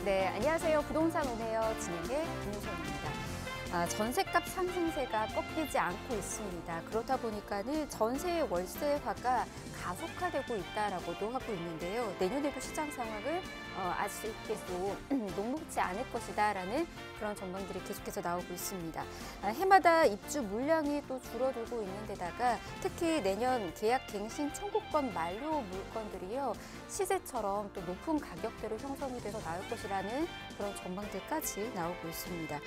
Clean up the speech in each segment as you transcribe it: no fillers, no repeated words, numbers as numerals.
네, 안녕하세요. 부동산 오네요. 진행의 김효선입니다. 전셋값 상승세가 꺾이지 않고 있습니다. 그렇다 보니까는 전세의 월세화가 가속화되고 있다라고도 하고 있는데요. 내년에도 시장 상황은 아직 계속 녹록지 않을 것이다라는 그런 전망들이 계속해서 나오고 있습니다. 해마다 입주 물량이 또 줄어들고 있는 데다가 특히 내년 계약 갱신 청구권 만료 물건들이요. 시세처럼 또 높은 가격대로 형성이 돼서 나올 것이라는 그런 전망들까지 나오고 있습니다.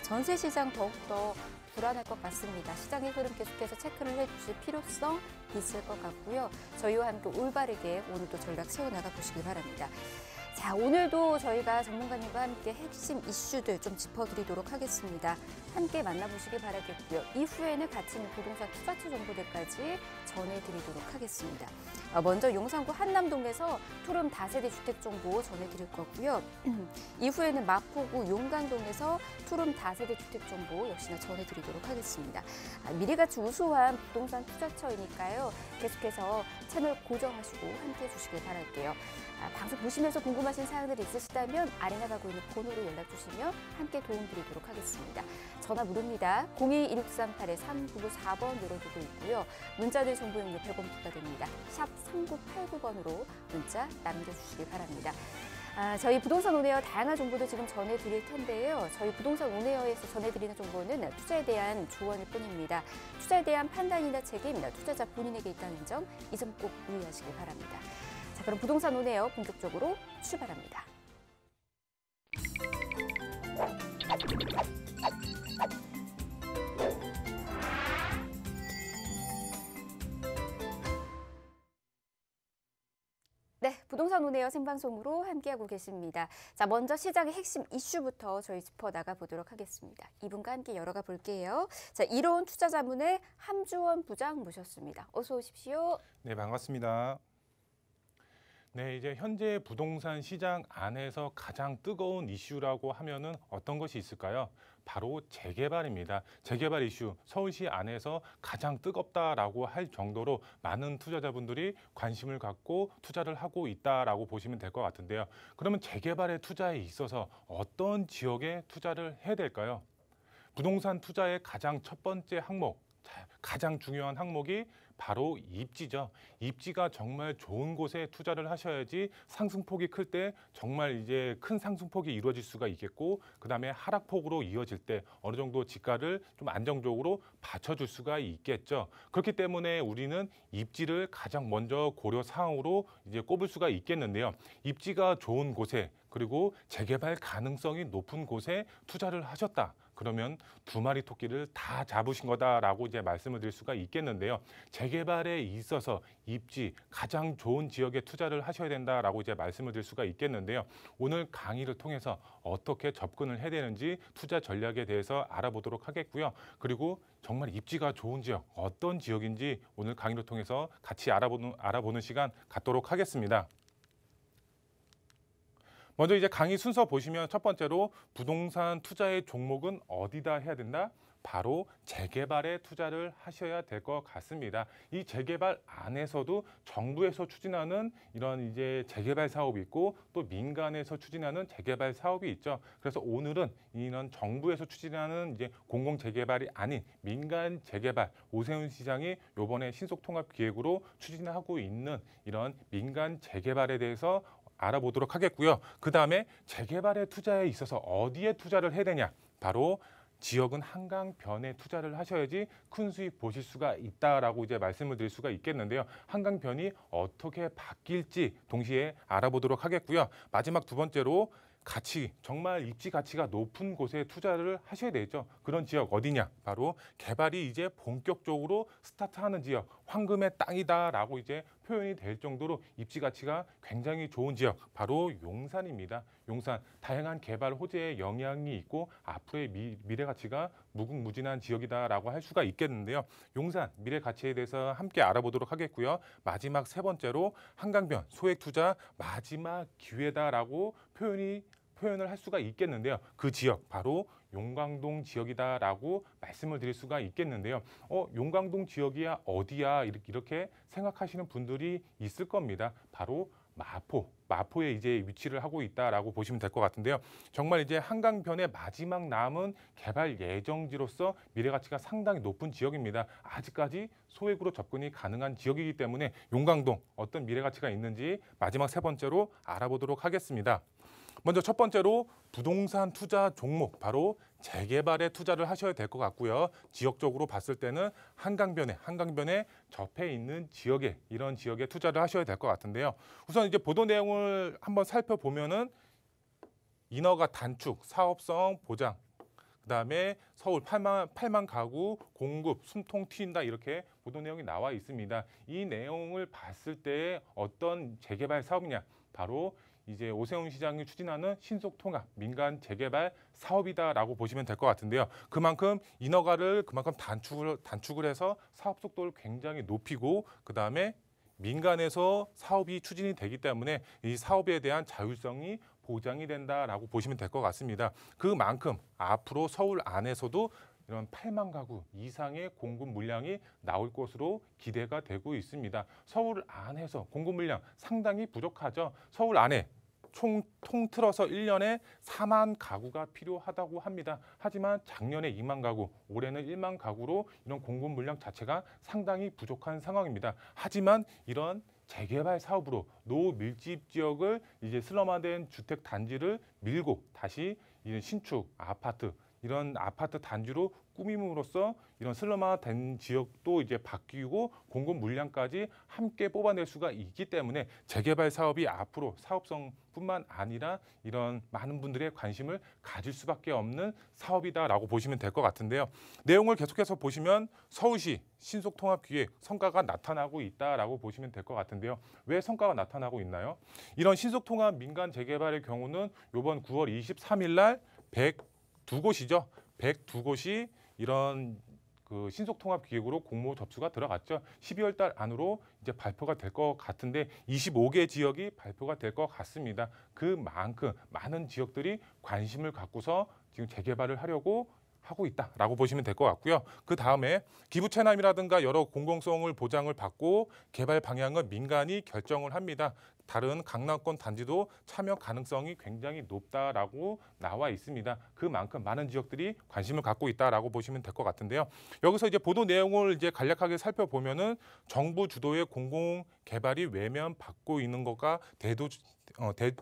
전세 시장 더욱더 불안할 것 같습니다. 시장의 흐름 계속해서 체크를 해주실 필요성 있을 것 같고요. 저희와 함께 올바르게 오늘도 전략 세워나가 보시기 바랍니다. 자, 오늘도 저희가 전문가님과 함께 핵심 이슈들 좀 짚어드리도록 하겠습니다. 함께 만나보시기 바라겠고요. 이후에는 가치 있는 부동산 투자처 정보들까지 전해드리도록 하겠습니다. 먼저 용산구 한남동에서 투룸 다세대 주택 정보 전해드릴 거고요. 이후에는 마포구 용강동에서 투룸 다세대 주택 정보 역시나 전해드리도록 하겠습니다. 미래가치 우수한 부동산 투자처이니까요. 계속해서 채널 고정하시고 함께해 주시길 바랄게요. 방송 보시면서 궁금하신 사항들이 있으시다면 아래 나가고 있는 번호로 연락 주시면 함께 도움드리도록 하겠습니다. 전화 무료입니다. 02-1638-3994번 열어두고 있고요. 문자들 정보 용료 100원 부과됩니다. 샵 3989번으로 문자 남겨주시길 바랍니다. 저희 부동산 온에어 다양한 정보도 지금 전해드릴 텐데요. 저희 부동산 온에어에서 전해드리는 정보는 투자에 대한 조언일 뿐입니다. 투자에 대한 판단이나 책임, 투자자 본인에게 있다는 점, 이 점 꼭 유의하시길 바랍니다. 자, 그럼 부동산 온에어 본격적으로 출발합니다. 네, 부동산 온에어 생방송으로 함께하고 계십니다. 자, 먼저 시장의 핵심 이슈부터 저희 짚어나가 보도록 하겠습니다. 이분과 함께 열어가 볼게요. 자, 이로운 투자자문의 함주원 부장 모셨습니다. 어서 오십시오. 네, 반갑습니다. 네, 이제 현재 부동산 시장 안에서 가장 뜨거운 이슈라고 하면은 어떤 것이 있을까요? 바로 재개발입니다. 재개발 이슈, 서울시 안에서 가장 뜨겁다라고 할 정도로 많은 투자자분들이 관심을 갖고 투자를 하고 있다라고 보시면 될 것 같은데요. 그러면 재개발의 투자에 있어서 어떤 지역에 투자를 해야 될까요? 부동산 투자의 가장 첫 번째 항목, 가장 중요한 항목이 바로 입지죠. 입지가 정말 좋은 곳에 투자를 하셔야지 상승폭이 클 때 정말 이제 큰 상승폭이 이루어질 수가 있겠고, 그다음에 하락폭으로 이어질 때 어느 정도 지가를 좀 안정적으로 받쳐줄 수가 있겠죠. 그렇기 때문에 우리는 입지를 가장 먼저 고려 사항으로 이제 꼽을 수가 있겠는데요. 입지가 좋은 곳에, 그리고 재개발 가능성이 높은 곳에 투자를 하셨다. 그러면 두 마리 토끼를 다 잡으신 거다라고 이제 말씀을 드릴 수가 있겠는데요. 재개발에 있어서 입지 가장 좋은 지역에 투자를 하셔야 된다라고 이제 말씀을 드릴 수가 있겠는데요. 오늘 강의를 통해서 어떻게 접근을 해야 되는지 투자 전략에 대해서 알아보도록 하겠고요. 그리고 정말 입지가 좋은 지역, 어떤 지역인지 오늘 강의를 통해서 같이 알아보는 시간 갖도록 하겠습니다. 먼저 이제 강의 순서 보시면 첫 번째로 부동산 투자의 종목은 어디다 해야 된다? 바로 재개발에 투자를 하셔야 될 것 같습니다. 이 재개발 안에서도 정부에서 추진하는 이런 이제 재개발 사업이 있고 또 민간에서 추진하는 재개발 사업이 있죠. 그래서 오늘은 이런 정부에서 추진하는 이제 공공 재개발이 아닌 민간 재개발, 오세훈 시장이 이번에 신속통합기획으로 추진하고 있는 이런 민간 재개발에 대해서 알아보도록 하겠고요. 그 다음에 재개발의 투자에 있어서 어디에 투자를 해야 되냐? 바로 지역은 한강변에 투자를 하셔야지 큰 수익 보실 수가 있다라고 이제 말씀을 드릴 수가 있겠는데요. 한강변이 어떻게 바뀔지 동시에 알아보도록 하겠고요. 마지막 두 번째로 가치, 정말 입지 가치가 높은 곳에 투자를 하셔야 되죠. 그런 지역 어디냐? 바로 개발이 이제 본격적으로 스타트하는 지역, 황금의 땅이다라고 이제 표현이 될 정도로 입지 가치가 굉장히 좋은 지역, 바로 용산입니다. 용산, 다양한 개발 호재에 영향이 있고 앞으로의 미래 가치가 무궁무진한 지역이다라고 할 수가 있겠는데요. 용산 미래 가치에 대해서 함께 알아보도록 하겠고요. 마지막 세 번째로 한강변 소액 투자 마지막 기회다라고 표현을 할 수가 있겠는데요. 그 지역 바로 용광동 지역이다라고 말씀을 드릴 수가 있겠는데요. 용광동 지역이야 어디야 이렇게 생각하시는 분들이 있을 겁니다. 바로 마포에 이제 위치를 하고 있다라고 보시면 될 것 같은데요. 정말 이제 한강변의 마지막 남은 개발 예정지로서 미래 가치가 상당히 높은 지역입니다. 아직까지 소액으로 접근이 가능한 지역이기 때문에 용강동 어떤 미래 가치가 있는지 마지막 세 번째로 알아보도록 하겠습니다. 먼저 첫 번째로 부동산 투자 종목, 바로 재개발에 투자를 하셔야 될 것 같고요. 지역적으로 봤을 때는 한강변에 접해 있는 지역에, 이런 지역에 투자를 하셔야 될 것 같은데요. 우선 이제 보도 내용을 한번 살펴보면은 인허가 단축, 사업성 보장, 그다음에 서울 8만 가구 공급 숨통 트인다, 이렇게 보도 내용이 나와 있습니다. 이 내용을 봤을 때 어떤 재개발 사업이냐, 바로 이제 오세훈 시장이 추진하는 신속통합 민간 재개발 사업이다라고 보시면 될 것 같은데요. 그만큼 인허가를 그만큼 단축을 해서 사업 속도를 굉장히 높이고, 그다음에 민간에서 사업이 추진이 되기 때문에 이 사업에 대한 자율성이 보장이 된다라고 보시면 될 것 같습니다. 그만큼 앞으로 서울 안에서도 이런 8만 가구 이상의 공급 물량이 나올 것으로 기대가 되고 있습니다. 서울 안에서 공급 물량 상당히 부족하죠. 서울 안에 통틀어서 1년에 4만 가구가 필요하다고 합니다. 하지만 작년에 2만 가구, 올해는 1만 가구로 이런 공급 물량 자체가 상당히 부족한 상황입니다. 하지만 이런 재개발 사업으로 노밀집 지역을 이제 슬럼화된 주택 단지를 밀고 다시 이런 신축 아파트, 이런 아파트 단지로 꾸밈으로써 이런 슬럼화된 지역도 이제 바뀌고 공급 물량까지 함께 뽑아낼 수가 있기 때문에 재개발 사업이 앞으로 사업성뿐만 아니라 이런 많은 분들의 관심을 가질 수밖에 없는 사업이다라고 보시면 될 것 같은데요. 내용을 계속해서 보시면 서울시 신속통합기획 성과가 나타나고 있다라고 보시면 될 것 같은데요. 왜 성과가 나타나고 있나요? 이런 신속통합 민간 재개발의 경우는 이번 9월 23일 날 102곳이죠. 102곳이 이런 그 신속통합 기획으로 공모 접수가 들어갔죠. 12월 달 안으로 이제 발표가 될 것 같은데 25개 지역이 발표가 될 것 같습니다. 그만큼 많은 지역들이 관심을 갖고서 지금 재개발을 하려고 하고 있다라고 보시면 될 것 같고요. 그 다음에 기부 체납이라든가 여러 공공성을 보장을 받고 개발 방향은 민간이 결정을 합니다. 다른 강남권 단지도 참여 가능성이 굉장히 높다라고 나와 있습니다. 그만큼 많은 지역들이 관심을 갖고 있다라고 보시면 될 것 같은데요. 여기서 이제 보도 내용을 이제 간략하게 살펴보면은 정부 주도의 공공 개발이 외면받고 있는 것과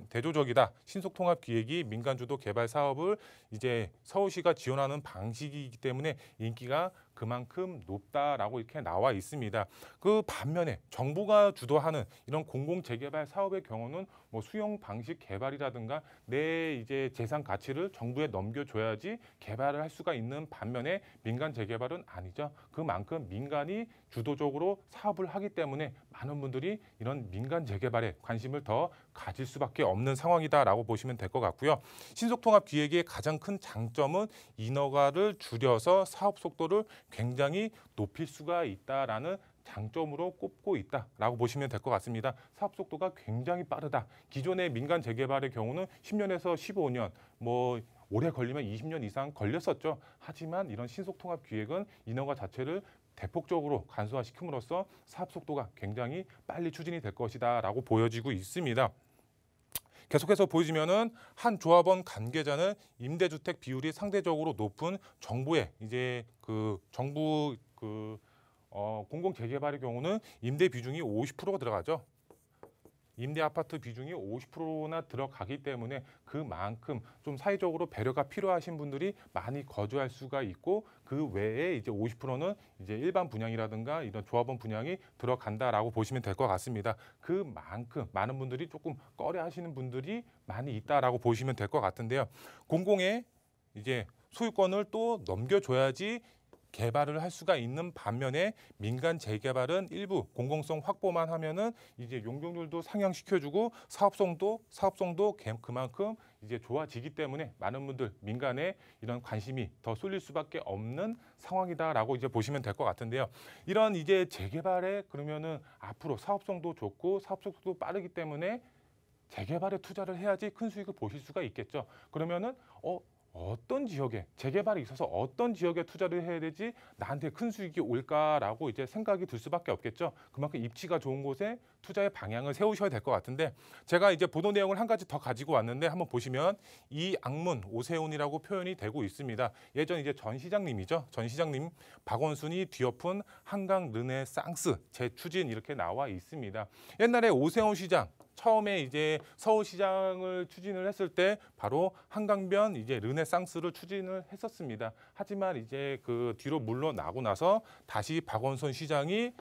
대조적이다. 신속통합 기획이 민간 주도 개발 사업을 이제 서울시가 지원하는 방식이기 때문에 인기가 그만큼 높다라고 이렇게 나와 있습니다. 그 반면에 정부가 주도하는 이런 공공 재개발 사업의 경우는 뭐 수용 방식 개발이라든가 내 이제 재산 가치를 정부에 넘겨줘야지 개발을 할 수가 있는 반면에 민간 재개발은 아니죠. 그만큼 민간이 주도적으로 사업을 하기 때문에 많은 분들이 이런 민간 재개발에 관심을 더 가질 수밖에 없는 상황이다라고 보시면 될 것 같고요. 신속통합 기획의 가장 큰 장점은 인허가를 줄여서 사업 속도를 굉장히 높일 수가 있다라는 장점으로 꼽고 있다라고 보시면 될 것 같습니다. 사업 속도가 굉장히 빠르다. 기존의 민간 재개발의 경우는 10년에서 15년, 뭐 오래 걸리면 20년 이상 걸렸었죠. 하지만 이런 신속통합 기획은 인허가 자체를 대폭적으로 간소화시킴으로써 사업 속도가 굉장히 빨리 추진이 될 것이다라고 보여지고 있습니다. 계속해서 보여지면은 한 조합원 관계자는 임대주택 비율이 상대적으로 높은 정부의 이제 정부 공공 재개발의 경우는 임대 비중이 50%가 들어가죠. 임대 아파트 비중이 50%나 들어가기 때문에 그만큼 좀 사회적으로 배려가 필요하신 분들이 많이 거주할 수가 있고, 그 외에 이제 50%는 이제 일반 분양이라든가 이런 조합원 분양이 들어간다라고 보시면 될 것 같습니다. 그만큼 많은 분들이 조금 꺼려하시는 분들이 많이 있다라고 보시면 될 것 같은데요. 공공의 이제 소유권을 또 넘겨줘야지 개발을 할 수가 있는 반면에 민간 재개발은 일부 공공성 확보만 하면은 이제 용적률도 상향시켜주고 사업성도 그만큼 이제 좋아지기 때문에 많은 분들 민간에 이런 관심이 더 쏠릴 수밖에 없는 상황이다라고 이제 보시면 될 것 같은데요. 이런 이제 재개발에 그러면은 앞으로 사업성도 좋고 사업 속도도 빠르기 때문에 재개발에 투자를 해야지 큰 수익을 보실 수가 있겠죠. 그러면은 어떤 지역에 재개발이 있어서 어떤 지역에 투자를 해야 되지 나한테 큰 수익이 올까라고 이제 생각이 들 수밖에 없겠죠. 그만큼 입지가 좋은 곳에 투자의 방향을 세우셔야 될 것 같은데 제가 이제 보도 내용을 한 가지 더 가지고 왔는데 한번 보시면 이 악문 오세훈이라고 표현이 되고 있습니다. 예전 이제 전 시장님이죠. 전 시장님 박원순이 뒤엎은 한강 르네상스 재추진 이렇게 나와 있습니다. 옛날에 오세훈 시장 처음에 이제 서울시장을 추진을 했을 때 바로 한강변 이제 르네상스를 추진을 했었습니다. 하지만 이제 그 뒤로 물러나고 나서 다시 박원순 시장이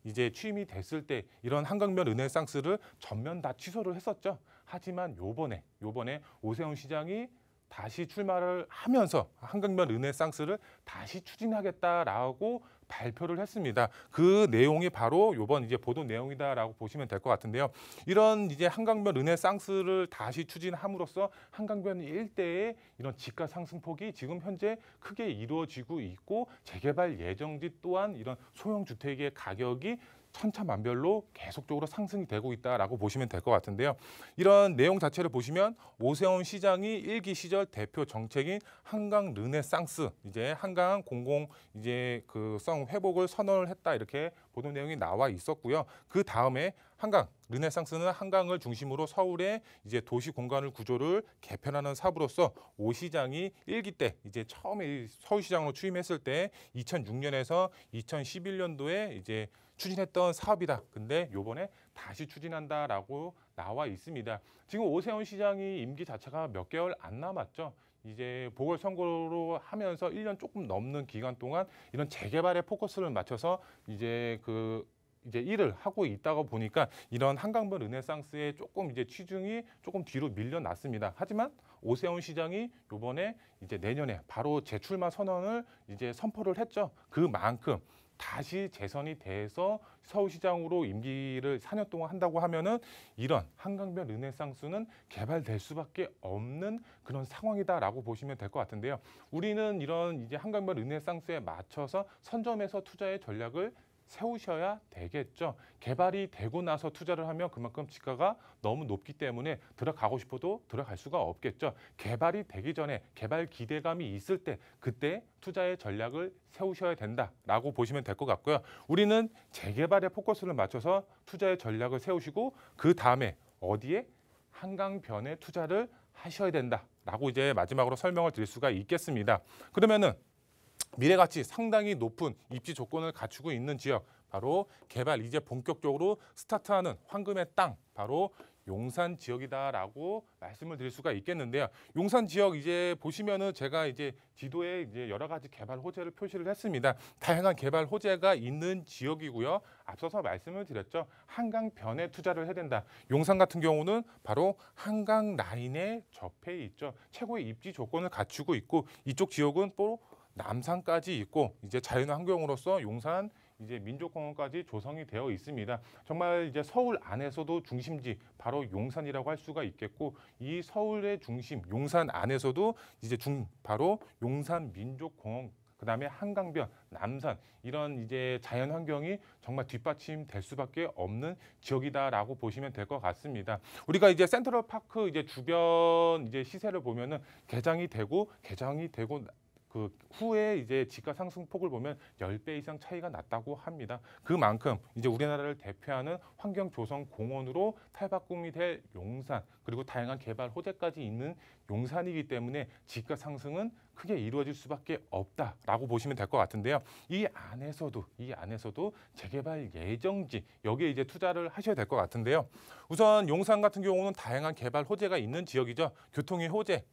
이제 취임이 됐을 때 이런 한강변 르네상스를 전면 다 취소를 했었죠. 하지만 요번에 오세훈 시장이 다시 출마를 하면서 한강변 르네상스를 다시 추진하겠다라고 발표를 했습니다. 그 내용이 바로 요번 이제 보도 내용이다라고 보시면 될 것 같은데요. 이런 이제 한강변 르네상스를 다시 추진함으로써 한강변 일대의 이런 집가 상승폭이 지금 현재 크게 이루어지고 있고 재개발 예정지 또한 이런 소형 주택의 가격이 천차만별로 계속적으로 상승이 되고 있다라고 보시면 될 것 같은데요. 이런 내용 자체를 보시면 오세훈 시장이 일기 시절 대표 정책인 한강 르네상스 이제 한강 공공 이제 그성 회복을 선언을 했다 이렇게 보도 내용이 나와 있었고요. 그 다음에 한강 르네상스는 한강을 중심으로 서울의 이제 도시 공간을 구조를 개편하는 사업으로서 오 시장이 일기 때 이제 처음에 서울시장으로 취임했을 때 2006년에서 2011년도에 이제 추진했던 사업이다. 근데 요번에 다시 추진한다라고 나와 있습니다. 지금 오세훈 시장이 임기 자체가 몇 개월 안 남았죠. 이제 보궐선거로 하면서 1년 조금 넘는 기간 동안 이런 재개발에 포커스를 맞춰서 이제 일을 하고 있다가 보니까 이런 한강변 르네상스의 조금 이제 치중이 조금 뒤로 밀려났습니다. 하지만 오세훈 시장이 요번에 이제 내년에 바로 재출마 선언을 이제 선포를 했죠. 그만큼 다시 재선이 돼서 서울시장으로 임기를 4년 동안 한다고 하면은 이런 한강변 르네상스는 개발될 수밖에 없는 그런 상황이다라고 보시면 될 것 같은데요. 우리는 이런 이제 한강변 르네상스에 맞춰서 선점해서 투자의 전략을 세우셔야 되겠죠. 개발이 되고 나서 투자를 하면 그만큼 지가가 너무 높기 때문에 들어가고 싶어도 들어갈 수가 없겠죠. 개발이 되기 전에 개발 기대감이 있을 때 그때 투자의 전략을 세우셔야 된다라고 보시면 될 것 같고요. 우리는 재개발에 포커스를 맞춰서 투자의 전략을 세우시고 그 다음에 어디에 한강변에 투자를 하셔야 된다라고 이제 마지막으로 설명을 드릴 수가 있겠습니다. 그러면은 미래가치 상당히 높은 입지 조건을 갖추고 있는 지역 바로 개발 이제 본격적으로 스타트하는 황금의 땅 바로 용산 지역이다라고 말씀을 드릴 수가 있겠는데요. 용산 지역 이제 보시면은 제가 이제 지도에 이제 여러 가지 개발 호재를 표시를 했습니다. 다양한 개발 호재가 있는 지역이고요. 앞서서 말씀을 드렸죠. 한강변에 투자를 해야 된다. 용산 같은 경우는 바로 한강 라인에 접해 있죠. 최고의 입지 조건을 갖추고 있고 이쪽 지역은 또 남산까지 있고 이제 자연환경으로서 용산 이제 민족공원까지 조성이 되어 있습니다. 정말 이제 서울 안에서도 중심지 바로 용산이라고 할 수가 있겠고 이 서울의 중심 용산 안에서도 이제 바로 용산 민족공원 그다음에 한강변, 남산 이런 이제 자연환경이 정말 뒷받침될 수밖에 없는 지역이다라고 보시면 될 것 같습니다. 우리가 이제 센트럴파크 이제 주변 이제 시세를 보면은 개장이 되고 그 후에 이제 지가 상승폭을 보면 10배 이상 차이가 났다고 합니다. 그만큼 이제 우리나라를 대표하는 환경 조성 공원으로 탈바꿈이 될 용산 그리고 다양한 개발 호재까지 있는 용산이기 때문에 지가 상승은 크게 이루어질 수밖에 없다라고 보시면 될 것 같은데요. 이 안에서도 재개발 예정지 여기에 이제 투자를 하셔야 될 것 같은데요. 우선 용산 같은 경우는 다양한 개발 호재가 있는 지역이죠. 교통의 호재.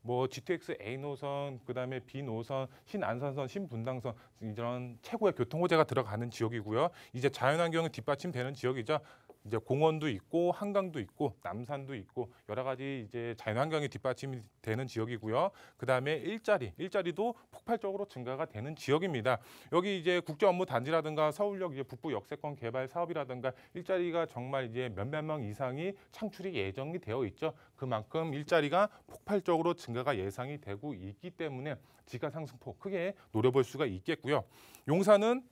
뭐 GTX A 노선, 그다음에 B 노선, 신안산선, 신분당선 이런 최고의 교통 호재가 들어가는 지역이고요. 이제 자연환경이 뒷받침되는 지역이죠. 이제 공원도 있고 한강도 있고 남산도 있고 여러 가지 이제 자연환경이 뒷받침이 되는 지역이고요. 그다음에 일자리도 폭발적으로 증가가 되는 지역입니다. 여기 이제 국제업무단지라든가 서울역 이제 북부 역세권 개발 사업이라든가 일자리가 정말 이제 몇몇 명 이상이 창출이 예정이 되어 있죠. 그만큼 일자리가 폭발적으로 증가가 예상이 되고 있기 때문에 지가 상승폭 크게 노려볼 수가 있겠고요. 용산은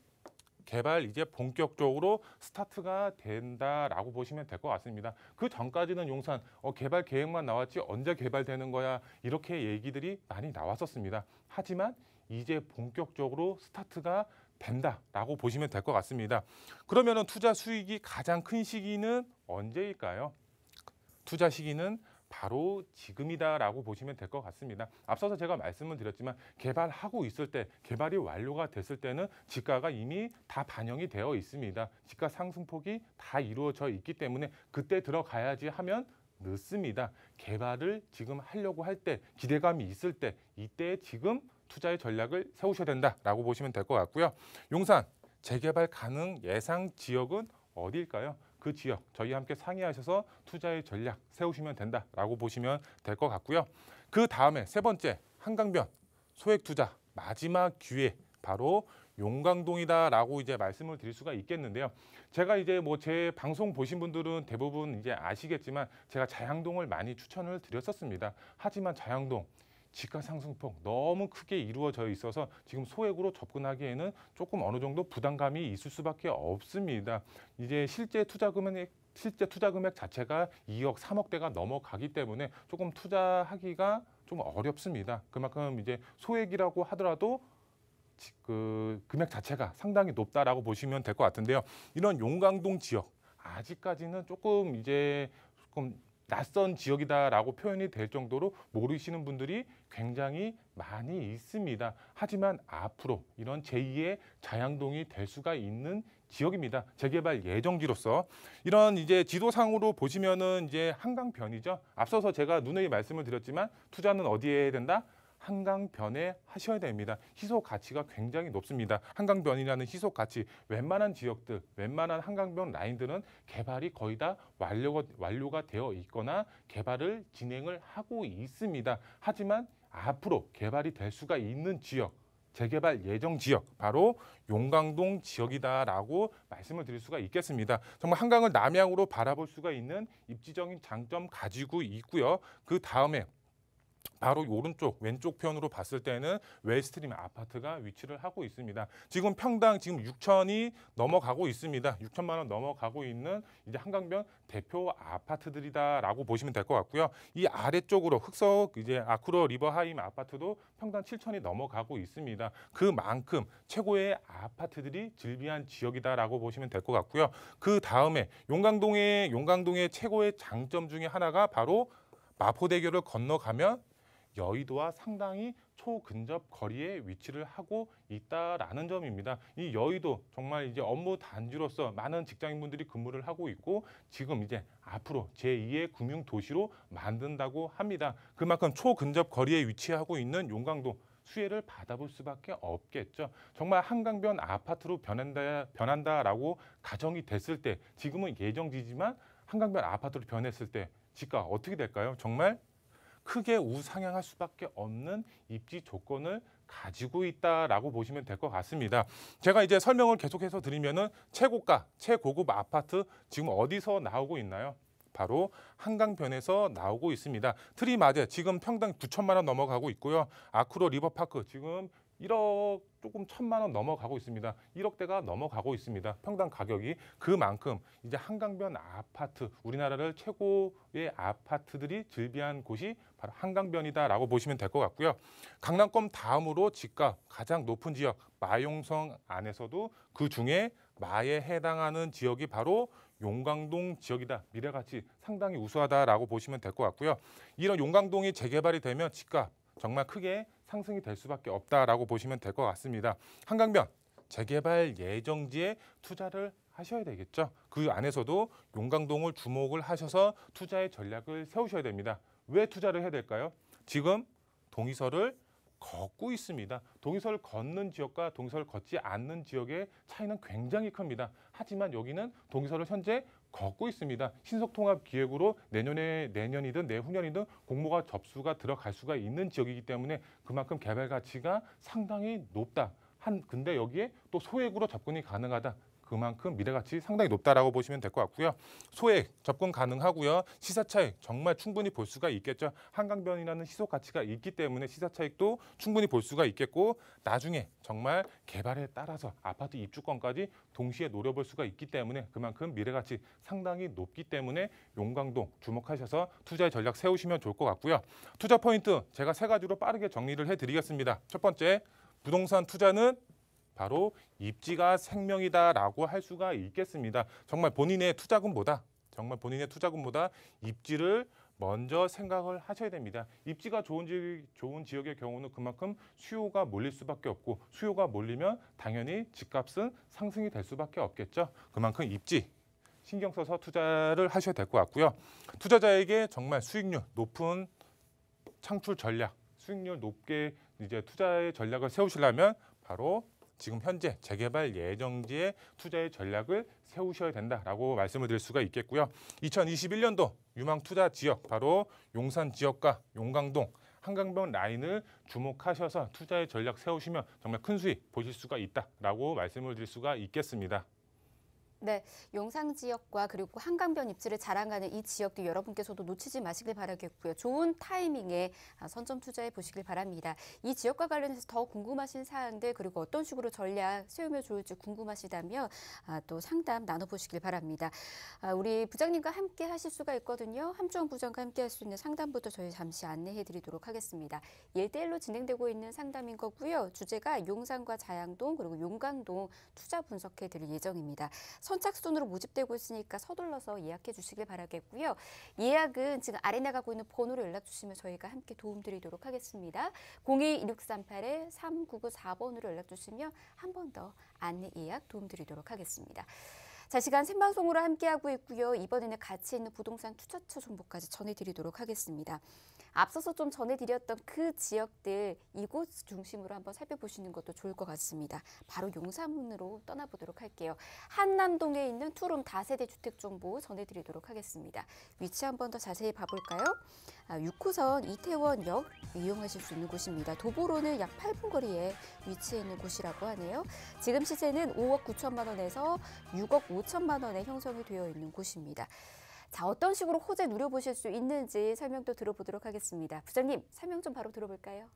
개발 이제 본격적으로 스타트가 된다라고 보시면 될 것 같습니다. 그 전까지는 용산 개발 계획만 나왔지 언제 개발되는 거야 이렇게 얘기들이 많이 나왔었습니다. 하지만 이제 본격적으로 스타트가 된다라고 보시면 될 것 같습니다. 그러면은 투자 수익이 가장 큰 시기는 언제일까요? 투자 시기는 바로 지금이다라고 보시면 될 것 같습니다. 앞서서 제가 말씀을 드렸지만 개발하고 있을 때, 개발이 완료가 됐을 때는 지가가 이미 다 반영이 되어 있습니다. 지가 상승폭이 다 이루어져 있기 때문에 그때 들어가야지 하면 늦습니다. 개발을 지금 하려고 할 때, 기대감이 있을 때, 이때 지금 투자의 전략을 세우셔야 된다라고 보시면 될 것 같고요. 용산 재개발 가능 예상 지역은 어디일까요? 그 지역 저희와 함께 상의하셔서 투자의 전략 세우시면 된다라고 보시면 될 것 같고요. 그 다음에 세 번째 한강변 소액 투자 마지막 기회 바로 용강동이다라고 이제 말씀을 드릴 수가 있겠는데요. 제가 이제 뭐 제 방송 보신 분들은 대부분 이제 아시겠지만 제가 자양동을 많이 추천을 드렸었습니다. 하지만 자양동 지가 상승폭 너무 크게 이루어져 있어서 지금 소액으로 접근하기에는 조금 어느 정도 부담감이 있을 수밖에 없습니다. 이제 실제 투자 금액 자체가 2억, 3억대가 넘어가기 때문에 조금 투자하기가 좀 어렵습니다. 그만큼 이제 소액이라고 하더라도 그 금액 자체가 상당히 높다라고 보시면 될 것 같은데요. 이런 용강동 지역 아직까지는 조금 낯선 지역이다라고 표현이 될 정도로 모르시는 분들이 굉장히 많이 있습니다. 하지만 앞으로 이런 제2의 자양동이 될 수가 있는 지역입니다. 재개발 예정지로서 이런 이제 지도상으로 보시면은 이제 한강변이죠. 앞서서 제가 누누이 말씀을 드렸지만 투자는 어디에 해야 된다? 한강변에 하셔야 됩니다. 희소 가치가 굉장히 높습니다. 한강변이라는 희소 가치, 웬만한 지역들, 웬만한 한강변 라인들은 개발이 거의 다 완료가 되어 있거나 개발을 진행을 하고 있습니다. 하지만 앞으로 개발이 될 수가 있는 지역, 재개발 예정 지역, 바로 용강동 지역이다라고 말씀을 드릴 수가 있겠습니다. 정말 한강을 남향으로 바라볼 수가 있는 입지적인 장점 가지고 있고요. 그 다음에 바로 오른쪽 왼쪽 편으로 봤을 때는 웨스트림 아파트가 위치를 하고 있습니다. 지금 평당 지금 6천이 넘어가고 있습니다. 6천만 원 넘어가고 있는 이제 한강변 대표 아파트들이다라고 보시면 될 것 같고요. 이 아래쪽으로 흑석 이제 아쿠러 리버하임 아파트도 평당 7천이 넘어가고 있습니다. 그만큼 최고의 아파트들이 즐비한 지역이다라고 보시면 될 것 같고요. 그 다음에 용강동의 최고의 장점 중에 하나가 바로 마포대교를 건너가면 여의도와 상당히 초근접 거리에 위치를 하고 있다라는 점입니다. 이 여의도 정말 이제 업무 단지로서 많은 직장인분들이 근무를 하고 있고 지금 이제 앞으로 제2의 금융 도시로 만든다고 합니다. 그만큼 초근접 거리에 위치하고 있는 용강동 수혜를 받아볼 수밖에 없겠죠. 정말 한강변 아파트로 변한다라고 가정이 됐을 때 지금은 예정지지만 한강변 아파트로 변했을 때 지가 어떻게 될까요? 정말 크게 우상향할 수밖에 없는 입지 조건을 가지고 있다라고 보시면 될 것 같습니다. 제가 이제 설명을 계속해서 드리면은 최고가, 최고급 아파트 지금 어디서 나오고 있나요? 바로 한강변에서 나오고 있습니다. 트리마제 지금 평당 9천만 원 넘어가고 있고요. 아쿠로 리버파크 지금 1억 조금 1천만 원 넘어가고 있습니다. 1억대가 넘어가고 있습니다. 평당 가격이 그만큼 이제 한강변 아파트 우리나라를 최고의 아파트들이 즐비한 곳이 바로 한강변이다라고 보시면 될 것 같고요. 강남권 다음으로 집값 가장 높은 지역 마용성 안에서도 그 중에 마에 해당하는 지역이 바로 용강동 지역이다. 미래가치 상당히 우수하다라고 보시면 될 것 같고요. 이런 용강동이 재개발이 되면 집값 정말 크게 상승이 될 수밖에 없다라고 보시면 될 것 같습니다. 한강변 재개발 예정지에 투자를 하셔야 되겠죠. 그 안에서도 용강동을 주목을 하셔서 투자의 전략을 세우셔야 됩니다. 왜 투자를 해야 될까요? 지금 동의서를 걷고 있습니다. 동의서를 걷는 지역과 동의서를 걷지 않는 지역의 차이는 굉장히 큽니다. 하지만 여기는 동의서를 현재 걷고 있습니다. 신속통합기획으로 내년이든 내후년이든 공모가 접수가 들어갈 수가 있는 지역이기 때문에 그만큼 개발 가치가 상당히 높다. 근데 여기에 또 소액으로 접근이 가능하다. 그만큼 미래가치 상당히 높다라고 보시면 될 것 같고요. 소액 접근 가능하고요. 시세 차익 정말 충분히 볼 수가 있겠죠. 한강변이라는 희소 가치가 있기 때문에 시세 차익도 충분히 볼 수가 있겠고 나중에 정말 개발에 따라서 아파트 입주권까지 동시에 노려볼 수가 있기 때문에 그만큼 미래가치 상당히 높기 때문에 용광동 주목하셔서 투자의 전략 세우시면 좋을 것 같고요. 투자 포인트 제가 3가지로 빠르게 정리를 해드리겠습니다. 첫 번째, 부동산 투자는 바로 입지가 생명이다라고 할 수가 있겠습니다. 정말 본인의 투자금보다 입지를 먼저 생각을 하셔야 됩니다. 입지가 좋은 지역의 경우는 그만큼 수요가 몰릴 수밖에 없고 수요가 몰리면 당연히 집값은 상승이 될 수밖에 없겠죠. 그만큼 입지 신경 써서 투자를 하셔야 될 것 같고요. 투자자에게 정말 수익률 높은 창출 전략, 수익률 높게 이제 투자의 전략을 세우시려면 바로 지금 현재 재개발 예정지의 투자의 전략을 세우셔야 된다라고 말씀을 드릴 수가 있겠고요. 2021년도 유망 투자 지역 바로 용산 지역과 용광동 한강변 라인을 주목하셔서 투자의 전략 세우시면 정말 큰 수익 보실 수가 있다라고 말씀을 드릴 수가 있겠습니다. 네, 용산 지역과 그리고 한강변 입지를 자랑하는 이 지역도 여러분께서도 놓치지 마시길 바라겠고요. 좋은 타이밍에 선점 투자해 보시길 바랍니다. 이 지역과 관련해서 더 궁금하신 사항들 그리고 어떤 식으로 전략 세우면 좋을지 궁금하시다면 또 상담 나눠보시길 바랍니다. 우리 부장님과 함께 하실 수가 있거든요. 함주원 부장과 함께 할 수 있는 상담부터 저희 잠시 안내해 드리도록 하겠습니다. 1대1로 진행되고 있는 상담인 거고요. 주제가 용산과 자양동 그리고 용광동 투자 분석해 드릴 예정입니다. 선착순으로 모집되고 있으니까 서둘러서 예약해 주시길 바라겠고요. 예약은 지금 아래 나가고 있는 번호로 연락 주시면 저희가 함께 도움드리도록 하겠습니다. 02-2638-3994번으로 연락 주시면 한 번 더 안내 예약 도움드리도록 하겠습니다. 자, 시간 생방송으로 함께하고 있고요. 이번에는 가치 있는 부동산 투자처 정보까지 전해드리도록 하겠습니다. 앞서서 좀 전해드렸던 그 지역들 이곳 중심으로 한번 살펴보시는 것도 좋을 것 같습니다. 바로 용산으로 떠나보도록 할게요. 한남동에 있는 투룸 다세대 주택 정보 전해드리도록 하겠습니다. 위치 한번 더 자세히 봐볼까요? 6호선 이태원역 이용하실 수 있는 곳입니다. 도보로는 약 8분 거리에 위치해 있는 곳이라고 하네요. 지금 시세는 5억 9천만 원에서 6억 5천만 원에 형성이 되어 있는 곳입니다. 자, 어떤 식으로 호재 누려보실 수 있는지 설명도 들어보도록 하겠습니다. 부장님, 설명 좀 바로 들어볼까요?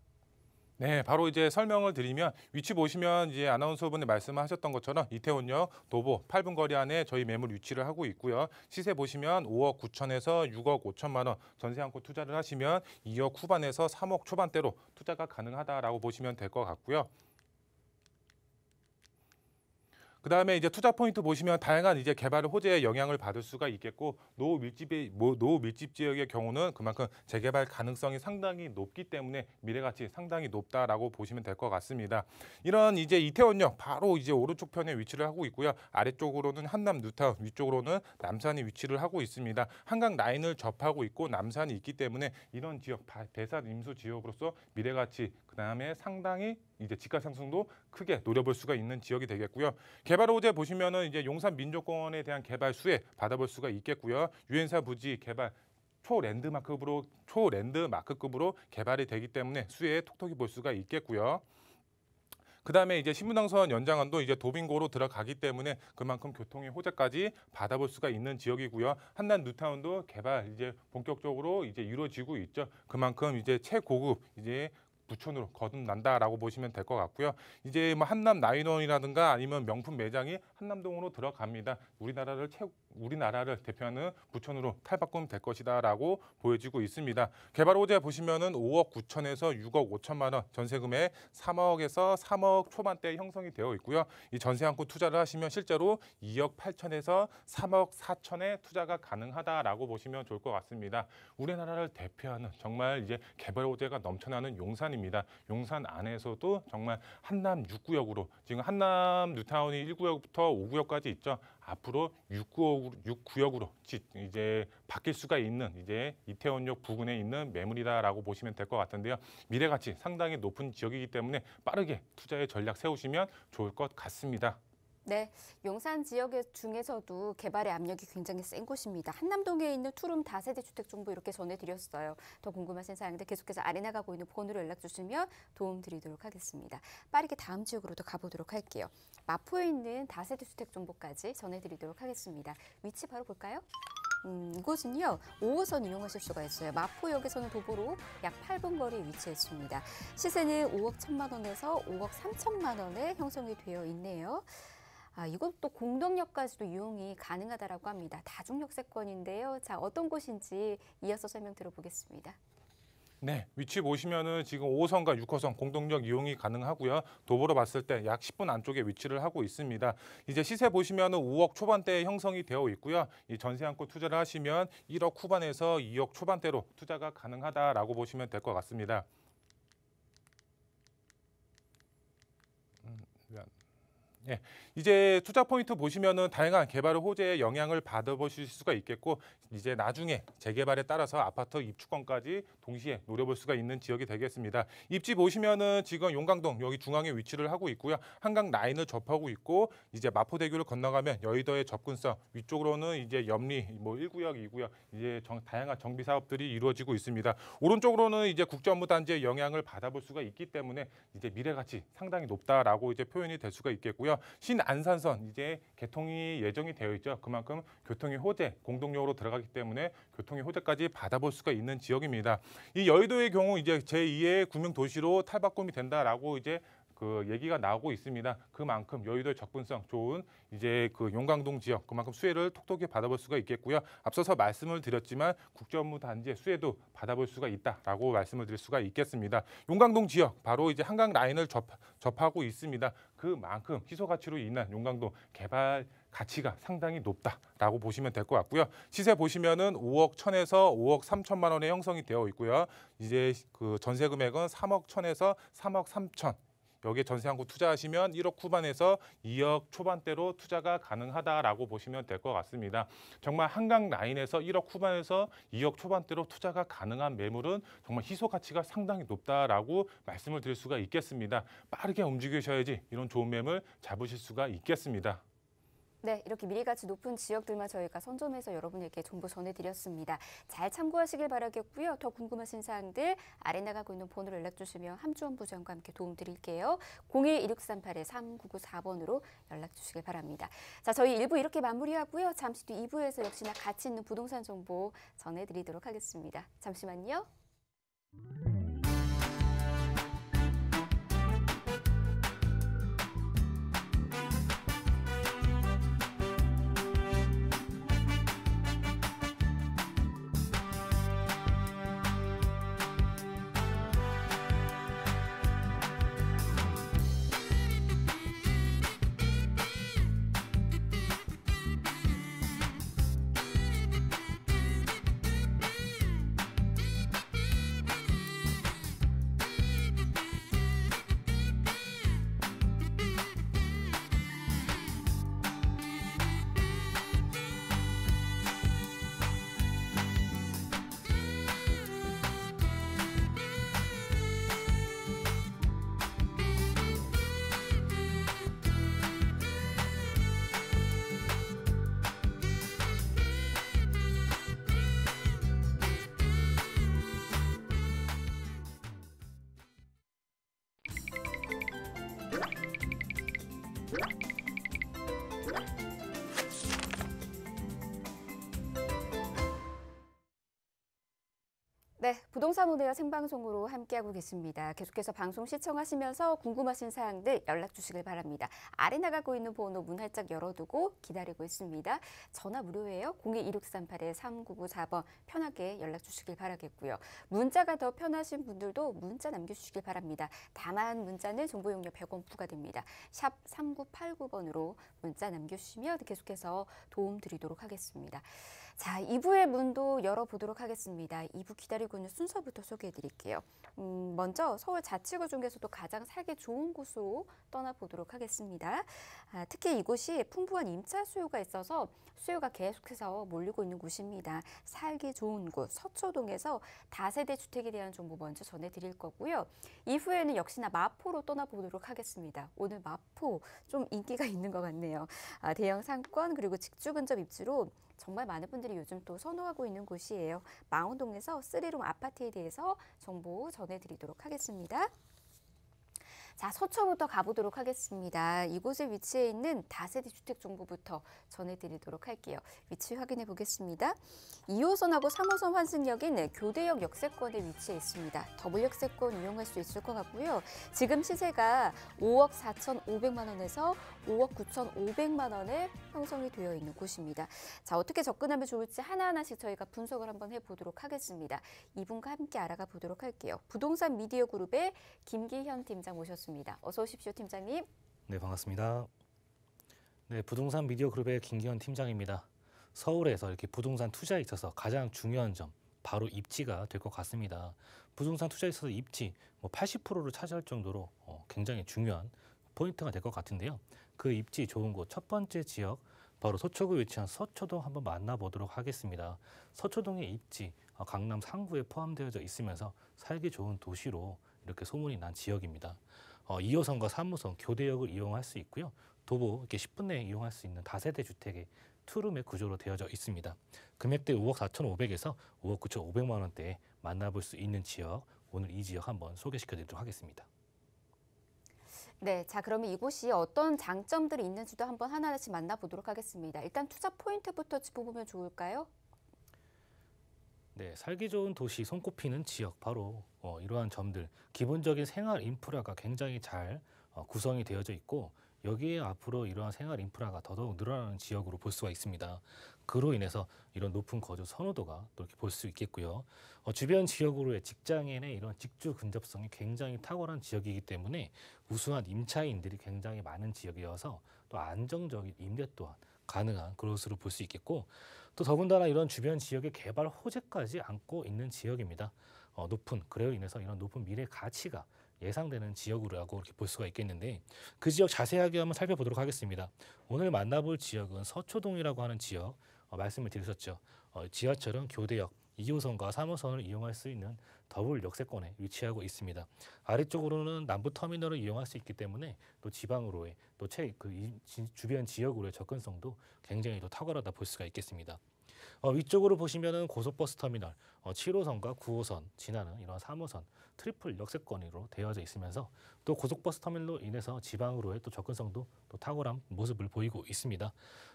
네, 바로 이제 설명을 드리면 위치 보시면 이제 아나운서분이 말씀하셨던 것처럼 이태원역 도보 8분 거리 안에 저희 매물 위치를 하고 있고요. 시세 보시면 5억 9천에서 6억 5천만 원 전세 안고 투자를 하시면 2억 후반에서 3억 초반대로 투자가 가능하다라고 보시면 될 것 같고요. 그다음에 이제 투자 포인트 보시면 다양한 이제 개발 호재에 영향을 받을 수가 있겠고 노후 밀집 지역의 경우는 그만큼 재개발 가능성이 상당히 높기 때문에 미래가치 상당히 높다라고 보시면 될 것 같습니다. 이런 이제 이태원역 바로 이제 오른쪽 편에 위치를 하고 있고요. 아래쪽으로는 한남 뉴타운, 위쪽으로는 남산이 위치를 하고 있습니다. 한강 라인을 접하고 있고 남산이 있기 때문에 이런 지역 배산 임수 지역으로서 미래가치 그다음에 상당히 이제 집가 상승도 크게 노려볼 수가 있는 지역이 되겠고요. 개발 호재 보시면은 이제 용산 민족공원에 대한 개발 수혜 받아볼 수가 있겠고요. 유엔사 부지 개발 초랜드마크급으로 개발이 되기 때문에 수혜에 톡톡히 볼 수가 있겠고요. 그다음에 이제 신분당선 연장안도 이제 도빙고로 들어가기 때문에 그만큼 교통의 호재까지 받아볼 수가 있는 지역이고요. 한남 뉴타운도 개발 이제 본격적으로 이제 이루어지고 있죠. 그만큼 이제 최고급 이제 부촌으로 거듭난다라고 보시면 될 것 같고요. 이제 뭐 한남 나인원이라든가 아니면 명품 매장이 한남동으로 들어갑니다. 우리나라를 대표하는 부촌으로 탈바꿈 될 것이다라고 보여지고 있습니다. 개발 호재 보시면은 5억 9천에서 6억 5천만 원, 전세금액 3억에서 3억 초반대 형성이 되어 있고요. 이 전세 안고 투자를 하시면 실제로 2억 8천에서 3억 4천에 투자가 가능하다라고 보시면 좋을 것 같습니다. 우리나라를 대표하는 정말 이제 개발 호재가 넘쳐나는 용산입니다. 용산 안에서도 정말 한남 6구역으로 지금 한남 뉴타운이 1구역부터 5구역까지 있죠. 앞으로 6구역으로 이제 바뀔 수가 있는 이제 이태원역 부근에 있는 매물이다라고 보시면 될 것 같은데요. 미래가치 상당히 높은 지역이기 때문에 빠르게 투자의 전략 세우시면 좋을 것 같습니다. 네, 용산 지역 중에서도 개발의 압력이 굉장히 센 곳입니다. 한남동에 있는 투룸 다세대 주택 정보 이렇게 전해드렸어요. 더 궁금하신 사항들 계속해서 아래 나가고 있는 번호로 연락 주시면 도움 드리도록 하겠습니다. 빠르게 다음 지역으로도 가보도록 할게요. 마포에 있는 다세대 주택 정보까지 전해드리도록 하겠습니다. 위치 바로 볼까요? 이곳은요, 5호선 이용하실 수가 있어요. 마포역에서는 도보로 약 8분 거리에 위치했습니다. 시세는 5억 1천만 원에서 5억 3천만 원에 형성이 되어 있네요. 이것도 공덕역까지도 이용이 가능하다라고 합니다. 다중역세권인데요. 자, 어떤 곳인지 이어서 설명 들어보겠습니다. 네, 위치 보시면은 지금 5호선과 6호선 공동역 이용이 가능하고요. 도보로 봤을 때 약 10분 안쪽에 위치를 하고 있습니다. 이제 시세 보시면은 5억 초반대에 형성이 되어 있고요. 이 전세 안고 투자를 하시면 1억 후반에서 2억 초반대로 투자가 가능하다라고 보시면 될 것 같습니다. 예, 이제 투자 포인트 보시면은 다양한 개발 호재의 영향을 받아보실 수가 있겠고, 이제 나중에 재개발에 따라서 아파트 입주권까지 동시에 노려볼 수가 있는 지역이 되겠습니다. 입지 보시면은 지금 용강동 여기 중앙에 위치를 하고 있고요. 한강 라인을 접하고 있고, 이제 마포대교를 건너가면 여의도의 접근성, 위쪽으로는 이제 염리 뭐 1구역, 2구역 이제 다양한 정비 사업들이 이루어지고 있습니다. 오른쪽으로는 이제 국제업무단지의 영향을 받아볼 수가 있기 때문에 이제 미래 가치 상당히 높다라고 이제 표현이 될 수가 있겠고요. 신안산선 이제 개통이 예정이 되어 있죠. 그만큼 교통의 호재, 공동역으로 들어가기 때문에 교통의 호재까지 받아볼 수가 있는 지역입니다. 이 여의도의 경우 이제 제2의 구명도시로 탈바꿈이 된다라고 이제 그 얘기가 나오고 있습니다. 그만큼 여의도의 접근성 좋은 이제 그 용강동 지역 그만큼 수혜를 톡톡히 받아볼 수가 있겠고요. 앞서서 말씀을 드렸지만 국제업무단지의 수혜도 받아볼 수가 있다라고 말씀을 드릴 수가 있겠습니다. 용강동 지역 바로 이제 한강 라인을 접하고 있습니다. 그만큼 희소 가치로 인한 용강동 개발 가치가 상당히 높다라고 보시면 될 것 같고요. 시세 보시면은 5억 1천에서 5억 3천만 원에 형성이 되어 있고요. 이제 그 전세 금액은 3억 1천에서 3억 3천. 여기에 전세 한구 투자하시면 1억 후반에서 2억 초반대로 투자가 가능하다라고 보시면 될 것 같습니다. 정말 한강 라인에서 1억 후반에서 2억 초반대로 투자가 가능한 매물은 정말 희소 가치가 상당히 높다라고 말씀을 드릴 수가 있겠습니다. 빠르게 움직이셔야지 이런 좋은 매물 잡으실 수가 있겠습니다. 네, 이렇게 미래가치 높은 지역들만 저희가 선점해서 여러분에게 정보 전해드렸습니다. 잘 참고하시길 바라겠고요. 더 궁금하신 사항들 아래 나가고 있는 번호로 연락 주시면 함주원 부장과 함께 도움 드릴게요. 021-6384-3994번으로 연락 주시길 바랍니다. 자, 저희 1부 이렇게 마무리하고요. 잠시 뒤 2부에서 역시나 가치 있는 부동산 정보 전해드리도록 하겠습니다. 잠시만요. 네, 부동산 오네어 생방송으로 함께하고 계십니다. 계속해서 방송 시청하시면서 궁금하신 사항들 연락 주시길 바랍니다. 아래 나가고 있는 번호 문 활짝 열어두고 기다리고 있습니다. 전화 무료예요. 02-2638-3994번 편하게 연락 주시길 바라겠고요. 문자가 더 편하신 분들도 문자 남겨주시길 바랍니다. 다만 문자는 정보 용료 100원 부과됩니다. 샵 3989번으로 문자 남겨주시면 계속해서 도움 드리도록 하겠습니다. 자, 2부의 문도 열어보도록 하겠습니다. 2부 기다리고 있는 순서부터 소개해드릴게요. 먼저 서울 자치구 중에서도 가장 살기 좋은 곳으로 떠나보도록 하겠습니다. 특히 이곳이 풍부한 임차 수요가 있어서 수요가 계속해서 몰리고 있는 곳입니다. 살기 좋은 곳 서초동에서 다세대 주택에 대한 정보 먼저 전해드릴 거고요. 이후에는 역시나 마포로 떠나보도록 하겠습니다. 오늘 마포 좀 인기가 있는 것 같네요. 대형 상권 그리고 직주 근접 입지로 정말 많은 분들이 요즘 또 선호하고 있는 곳이에요. 망원동에서 3룸 아파트에 대해서 정보 전해드리도록 하겠습니다. 자, 서초부터 가보도록 하겠습니다. 이곳에 위치해 있는 다세대 주택 정보부터 전해드리도록 할게요. 위치 확인해 보겠습니다. 2호선하고 3호선 환승역인 교대역 역세권에 위치해 있습니다. 더블 역세권 이용할 수 있을 것 같고요. 지금 시세가 5억 4,500만 원에서 5억 9,500만 원에 형성이 되어 있는 곳입니다. 자, 어떻게 접근하면 좋을지 하나하나씩 저희가 분석을 한번 해보도록 하겠습니다. 이분과 함께 알아가 보도록 할게요. 부동산 미디어 그룹의 김기현 팀장 모셨습니다. 어서 오십시오, 팀장님. 네, 반갑습니다. 네, 부동산 미디어 그룹의 김기현 팀장입니다. 서울에서 이렇게 부동산 투자에 있어서 가장 중요한 점, 바로 입지가 될 것 같습니다. 부동산 투자에 있어서 입지 80%를 차지할 정도로 굉장히 중요한 포인트가 될 것 같은데요. 그 입지 좋은 곳 첫 번째 지역, 바로 서초구에 위치한 서초동 한번 만나보도록 하겠습니다. 서초동의 입지, 강남 상구에 포함되어져 있으면서 살기 좋은 도시로 이렇게 소문이 난 지역입니다. 2호선과 3호선 교대역을 이용할 수 있고요. 도보 이렇게 10분 내에 이용할 수 있는 다세대 주택의 투룸의 구조로 되어져 있습니다. 금액대 5억 4,500에서 5억 9,500만 원대에 만나볼 수 있는 지역, 오늘 이 지역 한번 소개시켜드리도록 하겠습니다. 네, 자 그러면 이곳이 어떤 장점들이 있는지도 한번 하나씩 만나보도록 하겠습니다. 일단 투자 포인트부터 짚어보면 좋을까요? 네, 살기 좋은 도시 손꼽히는 지역, 바로 이러한 점들, 기본적인 생활 인프라가 굉장히 잘 구성이 되어져 있고, 여기에 앞으로 이러한 생활 인프라가 더더욱 늘어나는 지역으로 볼 수가 있습니다. 그로 인해서 이런 높은 거주 선호도가 또 이렇게 볼 수 있겠고요. 주변 지역으로의 직장인의 이런 직주 근접성이 굉장히 탁월한 지역이기 때문에 우수한 임차인들이 굉장히 많은 지역이어서 또 안정적인 임대 또한 가능한 그것으로 볼 수 있겠고, 또 더군다나 이런 주변 지역의 개발 호재까지 안고 있는 지역입니다. 그래로 인해서 이런 높은 미래 가치가 예상되는 지역으로라고 이렇게 볼 수가 있겠는데, 그 지역 자세하게 한번 살펴보도록 하겠습니다. 오늘 만나볼 지역은 서초동이라고 하는 지역, 말씀을 드렸었죠. 지하철은 교대역 2호선과 3호선을 이용할 수 있는 더블 역세권에 위치하고 있습니다. 아래쪽으로는 남부터미널을 이용할 수 있기 때문에 또 지방으로의 또 주변 지역으로의 접근성도 굉장히 더 탁월하다 볼 수가 있겠습니다. 위쪽으로 보시면은 고속버스 터미널 7호선과 9호선 지나는 이런 3호선 트리플 역세권으로 되어져 있으면서 또 고속버스 터미널로 인해서 지방으로의 또 접근성도 또 탁월한 모습을 보이고 있습니다.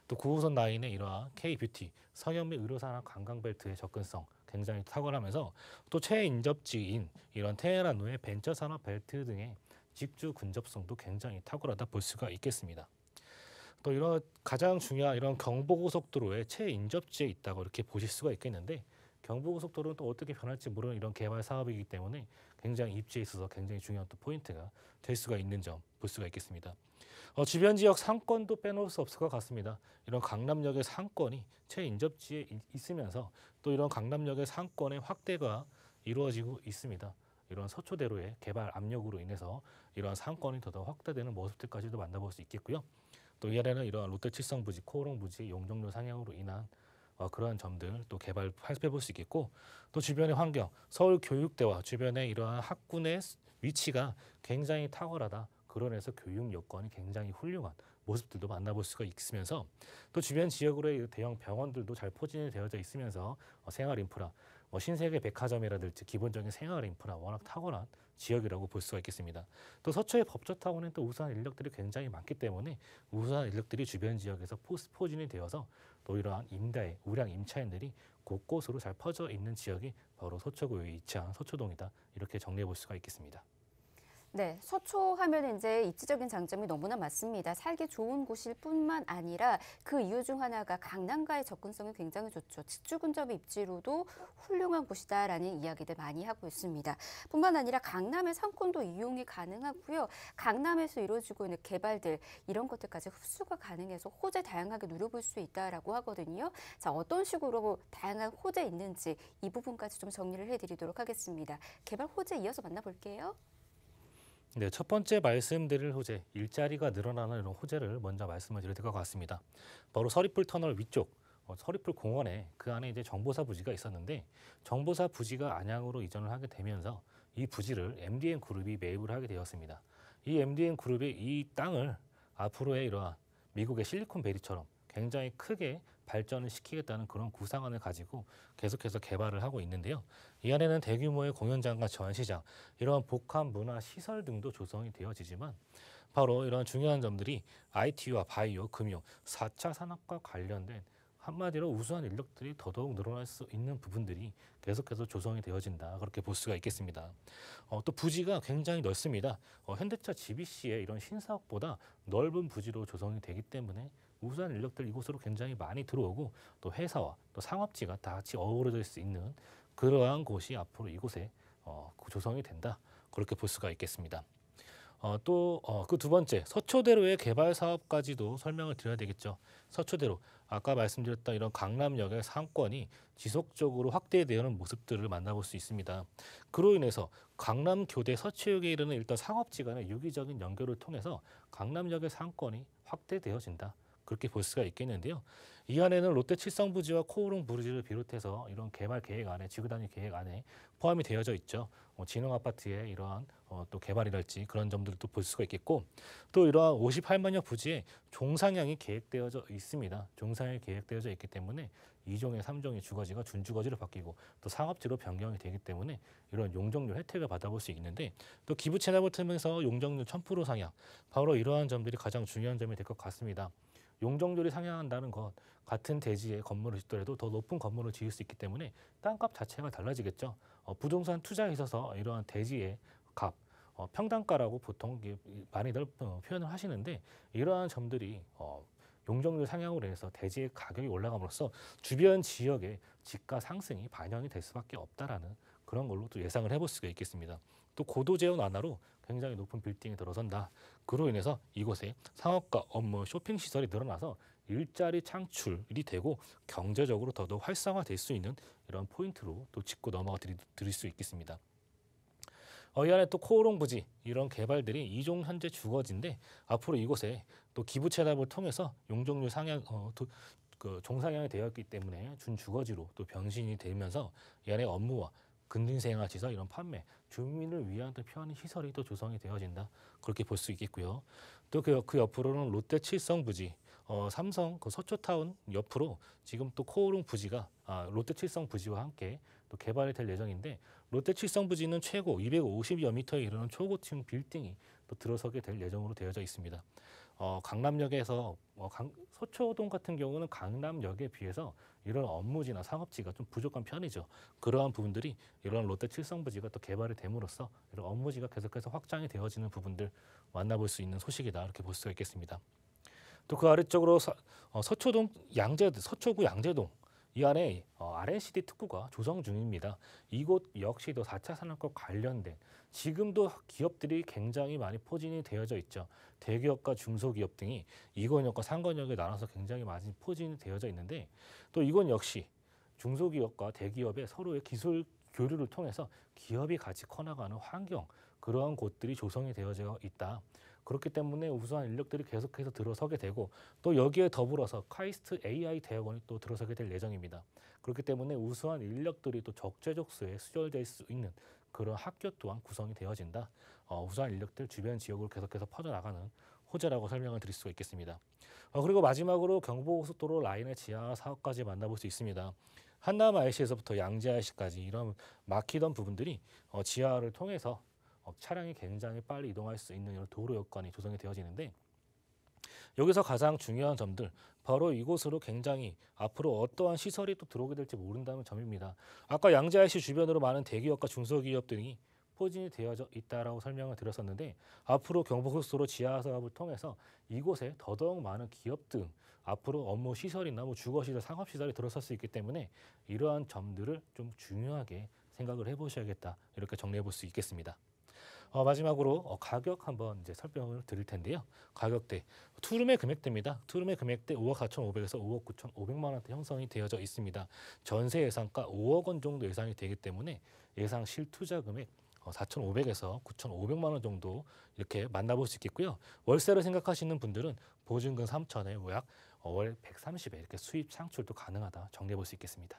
또 9호선 라인의 이러한 K뷰티, 성형및 의료산업 관광벨트의 접근성 굉장히 탁월하면서 또 최인접지인 이런 테헤란로의 벤처산업 벨트 등의 직주 근접성도 굉장히 탁월하다 볼 수가 있겠습니다. 또 이런 가장 중요한 이런 경부고속도로의 최인접지에 있다고 이렇게 보실 수가 있겠는데, 경부고속도로는 또 어떻게 변할지 모르는 이런 개발 사업이기 때문에 굉장히 입지에 있어서 굉장히 중요한 또 포인트가 될 수가 있는 점 볼 수가 있겠습니다. 주변 지역 상권도 빼놓을 수 없을 것 같습니다. 이런 강남역의 상권이 최인접지에 있으면서 또 이런 강남역의 상권의 확대가 이루어지고 있습니다. 이런 서초대로의 개발 압력으로 인해서 이러한 상권이 더더 확대되는 모습들까지도 만나볼 수 있겠고요. 또 이 아래는 이러한 롯데 칠성부지, 코오롱부지 용적률 상향으로 인한 그러한 점들 또 개발 살펴볼 수 있겠고, 또 주변의 환경, 서울교육대와 주변의 이러한 학군의 위치가 굉장히 탁월하다. 그로 인해서 교육 여건이 굉장히 훌륭한 모습들도 만나볼 수가 있으면서, 또 주변 지역으로의 대형 병원들도 잘 포진이 되어져 있으면서 생활 인프라, 신세계 백화점이라든지 기본적인 생활 인프라 워낙 탁월한 지역이라고 볼 수가 있겠습니다. 또 서초의 법조타운은 또 우수한 인력들이 굉장히 많기 때문에 우수한 인력들이 주변 지역에서 포진이 되어서 또 이러한 우량 임차인들이 곳곳으로 잘 퍼져 있는 지역이 바로 서초구에 위치한 서초동이다. 이렇게 정리해 볼 수가 있겠습니다. 네, 서초 하면 이제 입지적인 장점이 너무나 많습니다. 살기 좋은 곳일 뿐만 아니라 그 이유 중 하나가 강남과의 접근성이 굉장히 좋죠. 직주 근접 입지로도 훌륭한 곳이다라는 이야기들 많이 하고 있습니다. 뿐만 아니라 강남의 상권도 이용이 가능하고요. 강남에서 이루어지고 있는 개발들 이런 것들까지 흡수가 가능해서 호재 다양하게 누려볼 수 있다라고 하거든요. 자, 어떤 식으로 다양한 호재 있는지 이 부분까지 좀 정리를 해드리도록 하겠습니다. 개발 호재 이어서 만나볼게요. 네, 첫 번째 말씀드릴 호재, 일자리가 늘어나는 이런 호재를 먼저 말씀을 드릴 것 같습니다. 바로 서리풀 터널 위쪽, 서리풀 공원에 그 안에 이제 정보사 부지가 있었는데 정보사 부지가 안양으로 이전을 하게 되면서 이 부지를 MDN 그룹이 매입을 하게 되었습니다. 이 MDN 그룹이 이 땅을 앞으로의 이러한 미국의 실리콘밸리처럼 굉장히 크게 발전을 시키겠다는 그런 구상안을 가지고 계속해서 개발을 하고 있는데요. 이 안에는 대규모의 공연장과 전시장, 이러한 복합 문화 시설 등도 조성이 되어지지만 바로 이러한 중요한 점들이 IT와 바이오, 금융, 4차 산업과 관련된 한마디로 우수한 인력들이 더더욱 늘어날 수 있는 부분들이 계속해서 조성이 되어진다. 그렇게 볼 수가 있겠습니다. 또 부지가 굉장히 넓습니다. 현대차 GBC의 이런 신사옥보다 넓은 부지로 조성이 되기 때문에 우수한 인력들 이곳으로 굉장히 많이 들어오고 또 회사와 또 상업지가 다 같이 어우러질 수 있는 그러한 곳이 앞으로 이곳에 조성이 된다. 그렇게 볼 수가 있겠습니다. 또 그 두 번째 서초대로의 개발 사업까지도 설명을 드려야 되겠죠. 서초대로 아까 말씀드렸던 이런 강남역의 상권이 지속적으로 확대되는 모습들을 만나볼 수 있습니다. 그로 인해서 강남교대 서초역에 이르는 일단 상업지 간의 유기적인 연결을 통해서 강남역의 상권이 확대되어진다. 그렇게 볼 수가 있겠는데요. 이 안에는 롯데 칠성부지와 코오롱 부지를 비롯해서 이런 개발 계획 안에 지구단위 계획 안에 포함이 되어져 있죠. 진흥 아파트의 이러한 또 개발이랄지 그런 점들도 볼 수가 있겠고 또 이러한 58만여 부지에 종상향이 계획되어져 있습니다. 종상향이 계획되어져 있기 때문에 2종의 3종의 주거지가 준주거지로 바뀌고 또 상업지로 변경이 되기 때문에 이런 용적률 혜택을 받아볼 수 있는데 또 기부 체납을 통해서 용적률 1000% 상향 바로 이러한 점들이 가장 중요한 점이 될 것 같습니다. 용적률이 상향한다는 것 같은 대지의 건물을 짓더라도 더 높은 건물을 지을 수 있기 때문에 땅값 자체가 달라지겠죠. 부동산 투자에 있어서 이러한 대지의 값, 평당가라고 보통 많이들 표현을 하시는데 이러한 점들이 용적률 상향으로 인해서 대지의 가격이 올라감으로써 주변 지역의 집가 상승이 반영이 될 수밖에 없다라는 그런 걸로 또 예상을 해볼 수가 있겠습니다. 또 고도 재원 완화로 굉장히 높은 빌딩이 들어선다. 그로 인해서 이곳에 상업과 업무, 쇼핑 시설이 늘어나서 일자리 창출이 되고 경제적으로 더더욱 활성화될 수 있는 이런 포인트로 또 짚고 넘어가 드릴 수 있겠습니다. 이 안에 또 코오롱 부지 이런 개발들이 2종 현재 주거지인데 앞으로 이곳에 또 기부 체납을 통해서 용적률 상향 종상향이 되었기 때문에 준주거지로 또 변신이 되면서 이 안에 업무와 근린생활시설 이런 판매, 주민을 위한 또 편의 시설이 또 조성이 되어진다. 그렇게 볼 수 있겠고요. 또 그 옆으로는 롯데 칠성 부지, 삼성 그 서초타운 옆으로 지금 또 코오롱 부지가 롯데 칠성 부지와 함께 또 개발이 될 예정인데 롯데 칠성 부지는 최고 250여 미터에 이르는 초고층 빌딩이 또 들어서게 될 예정으로 되어져 있습니다. 강남역에서 서초동 같은 경우는 강남역에 비해서 이런 업무지나 상업지가 좀 부족한 편이죠. 그러한 부분들이 이런 롯데 칠성부지가 또 개발이 됨으로써 이런 업무지가 계속해서 확장이 되어지는 부분들 만나볼 수 있는 소식이다 이렇게 볼 수가 있겠습니다. 또 그 아래쪽으로 서초구 양재동 이 안에 R&CD 특구가 조성 중입니다. 이곳 역시도 4차 산업과 관련된 지금도 기업들이 굉장히 많이 포진이 되어져 있죠. 대기업과 중소기업 등이 이권역과 상권역에 나눠서 굉장히 많이 포진이 되어져 있는데 또 이건 역시 중소기업과 대기업의 서로의 기술 교류를 통해서 기업이 같이 커나가는 환경 그러한 곳들이 조성이 되어져 있다. 그렇기 때문에 우수한 인력들이 계속해서 들어서게 되고 또 여기에 더불어서 카이스트 AI 대학원이 또 들어서게 될 예정입니다. 그렇기 때문에 우수한 인력들이 또 적재적소에 수혈될 수 있는 그런 학교 또한 구성이 되어진다. 우수한 인력들 주변 지역으로 계속해서 퍼져나가는 호재라고 설명을 드릴 수가 있겠습니다. 그리고 마지막으로 경부고속도로 라인의 지하 사업까지 만나볼 수 있습니다. 한남 IC에서부터 양재 IC까지 이런 막히던 부분들이 지하를 통해서 차량이 굉장히 빨리 이동할 수 있는 이런 도로 여건이 조성이 되어지는데 여기서 가장 중요한 점들 바로 이곳으로 굉장히 앞으로 어떠한 시설이 또 들어오게 될지 모른다는 점입니다. 아까 양재 IC 주변으로 많은 대기업과 중소기업 등이 포진이 되어져 있다라고 설명을 드렸었는데 앞으로 경부고속도로 지하 사업을 통해서 이곳에 더더욱 많은 기업 등 앞으로 업무 시설이나 뭐 주거 시설, 상업 시설이 들어설 수 있기 때문에 이러한 점들을 좀 중요하게 생각을 해보셔야겠다 이렇게 정리해 볼 수 있겠습니다. 마지막으로 가격 한번 이제 설명을 드릴 텐데요. 가격대 투룸의 금액대입니다. 투룸의 금액대 5억 4,500에서 5억 9,500만 원대 형성이 되어져 있습니다. 전세 예상가 5억 원 정도 예상이 되기 때문에 예상 실투자 금액 4,500에서 9,500만 원 정도 이렇게 만나볼 수 있겠고요. 월세를 생각하시는 분들은 보증금 3천에 약 월 130에 이렇게 수입 창출도 가능하다 정리해 볼 수 있겠습니다.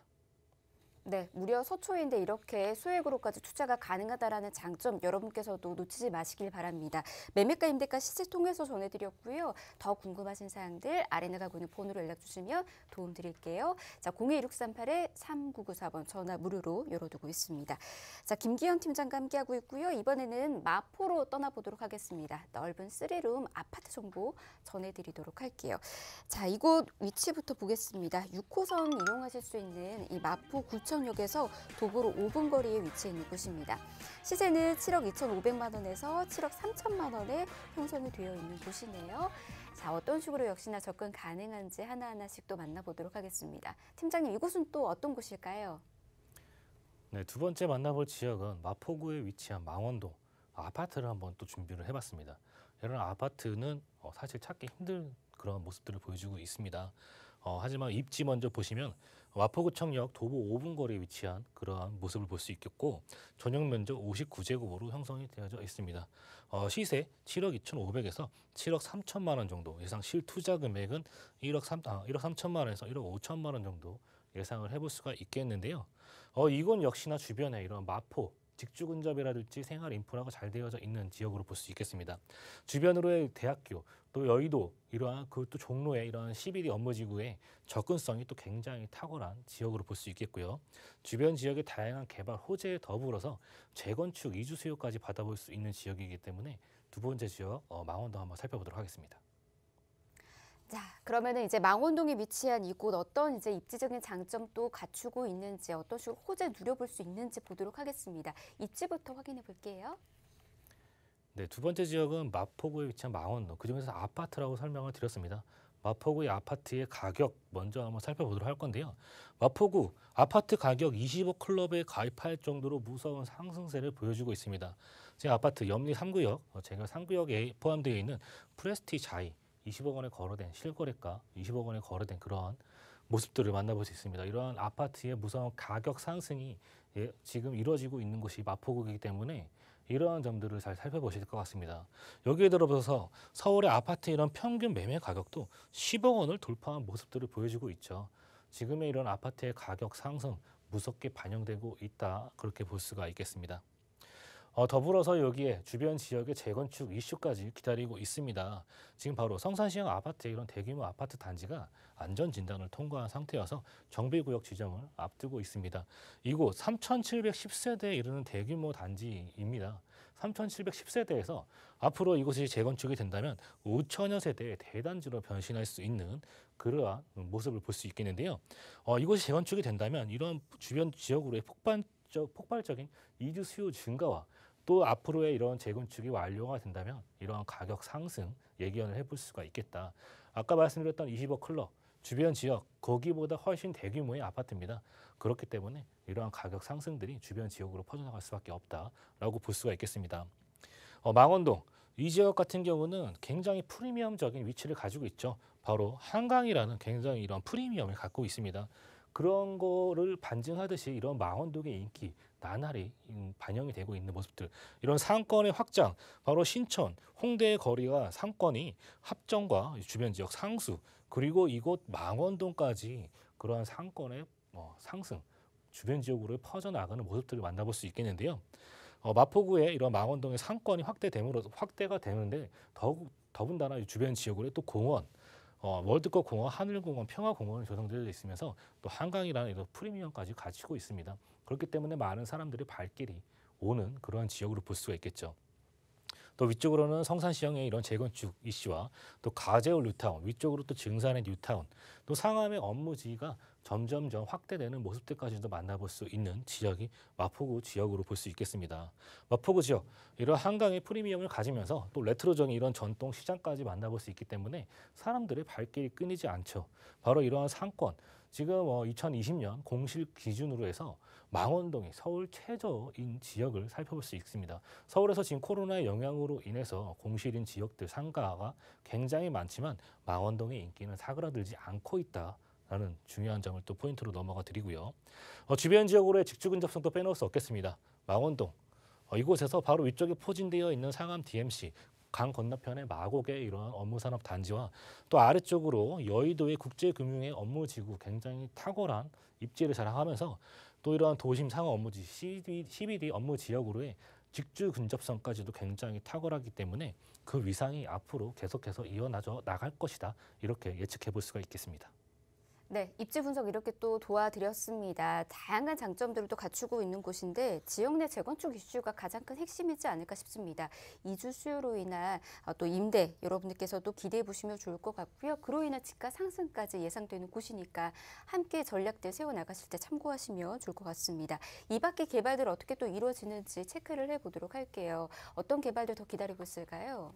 네, 무려 서초인데 이렇게 소액으로까지 투자가 가능하다라는 장점 여러분께서도 놓치지 마시길 바랍니다. 매매가 임대가 시세 통해서 전해드렸고요. 더 궁금하신 사항들 아래 나가고 있는 폰으로 연락 주시면 도움 드릴게요. 자, 02638-3994번 전화 무료로 열어두고 있습니다. 자, 김기현 팀장과 함께하고 있고요. 이번에는 마포로 떠나보도록 하겠습니다. 넓은 3룸 아파트 정보 전해드리도록 할게요. 자, 이곳 위치부터 보겠습니다. 6호선 이용하실 수 있는 이 마포 구청역에서 도보로 5분 거리에 위치해 있는 곳입니다. 시세는 7억 2,500만 원에서 7억 3천만 원에 형성이 되어 있는 곳이네요. 자, 어떤 식으로 역시나 접근 가능한지 하나하나씩 또 만나보도록 하겠습니다. 팀장님, 이곳은 또 어떤 곳일까요? 네, 두 번째 만나볼 지역은 마포구에 위치한 망원동 아파트를 한번 또 준비를 해봤습니다. 이런 아파트는 사실 찾기 힘든 그런 모습들을 보여주고 있습니다. 하지만 입지 먼저 보시면 마포구청역 도보 5분 거리에 위치한 그러한 모습을 볼 수 있겠고 전용 면적 59제곱으로 형성이 되어져 있습니다. 시세 7억 2,500에서 7억 3천만 원 정도, 예상 실투자 금액은 1억 3천만 원에서 1억 5천만 원 정도 예상을 해볼 수가 있겠는데요. 이건 역시나 주변에 이런 마포 직주 근접이라든지 생활 인프라가 잘 되어져 있는 지역으로 볼 수 있겠습니다. 주변으로의 대학교, 또 여의도, 이러한 그또 종로의 이러한 CBD 업무지구의 접근성이 또 굉장히 탁월한 지역으로 볼 수 있겠고요. 주변 지역의 다양한 개발 호재에 더불어서 재건축 이주 수요까지 받아볼 수 있는 지역이기 때문에 두 번째 지역 망원동 한번 살펴보도록 하겠습니다. 자, 그러면은 이제 망원동에 위치한 이곳 어떤 이제 입지적인 장점도 갖추고 있는지, 어떤 식으로 호재 누려볼 수 있는지 보도록 하겠습니다. 입지부터 확인해 볼게요. 네, 두 번째 지역은 마포구에 위치한 망원동, 그중에서 아파트라고 설명을 드렸습니다. 마포구의 아파트의 가격 먼저 한번 살펴보도록 할 건데요. 마포구 아파트 가격 25 클럽에 가입할 정도로 무서운 상승세를 보여주고 있습니다. 제 아파트 옆리 3구역, 제가 3구역에 포함되어 있는 프레스티지 하이 20억 원에 거래된 실거래가 20억 원에 거래된 그러한 모습들을 만나볼 수 있습니다. 이러한 아파트의 무서운 가격 상승이 지금 이루어지고 있는 곳이 마포구이기 때문에 이러한 점들을 잘 살펴보실 것 같습니다. 여기에 들어서서 서울의 아파트 이런 평균 매매 가격도 10억 원을 돌파한 모습들을 보여주고 있죠. 지금의 이런 아파트의 가격 상승 무섭게 반영되고 있다, 그렇게 볼 수가 있겠습니다. 더불어서 여기에 주변 지역의 재건축 이슈까지 기다리고 있습니다. 지금 바로 성산시형 아파트의 이런 대규모 아파트 단지가 안전진단을 통과한 상태여서 정비구역 지정을 앞두고 있습니다. 이곳 3,710세대에 이르는 대규모 단지입니다. 3,710세대에서 앞으로 이곳이 재건축이 된다면 5천여 세대의 대단지로 변신할 수 있는 그러한 모습을 볼 수 있겠는데요. 이곳이 재건축이 된다면 이런 주변 지역으로의 폭발적인 이주 수요 증가와 또 앞으로의 이런 재건축이 완료가 된다면 이러한 가격 상승 예견을 해볼 수가 있겠다. 아까 말씀드렸던 20억 클럽 주변 지역 거기보다 훨씬 대규모의 아파트입니다. 그렇기 때문에 이러한 가격 상승들이 주변 지역으로 퍼져나갈 수밖에 없다라고 볼 수가 있겠습니다. 망원동 이 지역 같은 경우는 굉장히 프리미엄적인 위치를 가지고 있죠. 바로 한강이라는 굉장히 이런 프리미엄을 갖고 있습니다. 그런 거를 반증하듯이 이런 망원동의 인기 나날이 반영이 되고 있는 모습들, 이런 상권의 확장, 바로 신천, 홍대의 거리가 상권이 합정과 주변 지역 상수, 그리고 이곳 망원동까지 그러한 상권의 상승, 주변 지역으로 퍼져나가는 모습들을 만나볼 수 있겠는데요. 마포구의 이런 망원동의 상권이 확대가 되는데 더군다나 주변 지역으로 또 공원, 월드컵 공원, 하늘공원, 평화공원이 조성되어 있으면서 또 한강이라는 이런 프리미엄까지 갖추고 있습니다. 그렇기 때문에 많은 사람들이 발길이 오는 그러한 지역으로 볼 수가 있겠죠. 또 위쪽으로는 성산시형의 이런 재건축 이슈와 또 가재울 뉴타운, 위쪽으로 또 증산의 뉴타운, 또 상암의 업무지가 점점점 확대되는 모습들까지도 만나볼 수 있는 지역이 마포구 지역으로 볼 수 있겠습니다. 마포구 지역, 이런 한강의 프리미엄을 가지면서 또 레트로적인 이런 전통 시장까지 만나볼 수 있기 때문에 사람들의 발길이 끊이지 않죠. 바로 이러한 상권, 지금 2020년 공실 기준으로 해서 망원동이 서울 최저인 지역을 살펴볼 수 있습니다. 서울에서 지금 코로나의 영향으로 인해서 공실인 지역들 상가가 굉장히 많지만 망원동의 인기는 사그라들지 않고 있다라는 중요한 점을 또 포인트로 넘어가 드리고요. 주변 지역으로의 직주 근접성도 빼놓을 수 없겠습니다. 망원동, 이곳에서 바로 위쪽에 포진되어 있는 상암 DMC, 강 건너편의 마곡의 이러한 업무산업 단지와 또 아래쪽으로 여의도의 국제금융의 업무지구, 굉장히 탁월한 입지를 자랑하면서 또 이러한 도심 상업 업무지 CBD 업무 지역으로의 직주 근접성까지도 굉장히 탁월하기 때문에 그 위상이 앞으로 계속해서 이어나져 나갈 것이다, 이렇게 예측해 볼 수가 있겠습니다. 네, 입지 분석 이렇게 또 도와드렸습니다. 다양한 장점들을 또 갖추고 있는 곳인데 지역 내 재건축 이슈가 가장 큰 핵심이지 않을까 싶습니다. 이주 수요로 인한 또 임대 여러분들께서도 기대해 보시면 좋을 것 같고요. 그로 인한 집가 상승까지 예상되는 곳이니까 함께 전략들 세워나가실 때 참고하시면 좋을 것 같습니다. 이 밖의 개발들 어떻게 또 이루어지는지 체크를 해보도록 할게요. 어떤 개발들 더 기다리고 있을까요?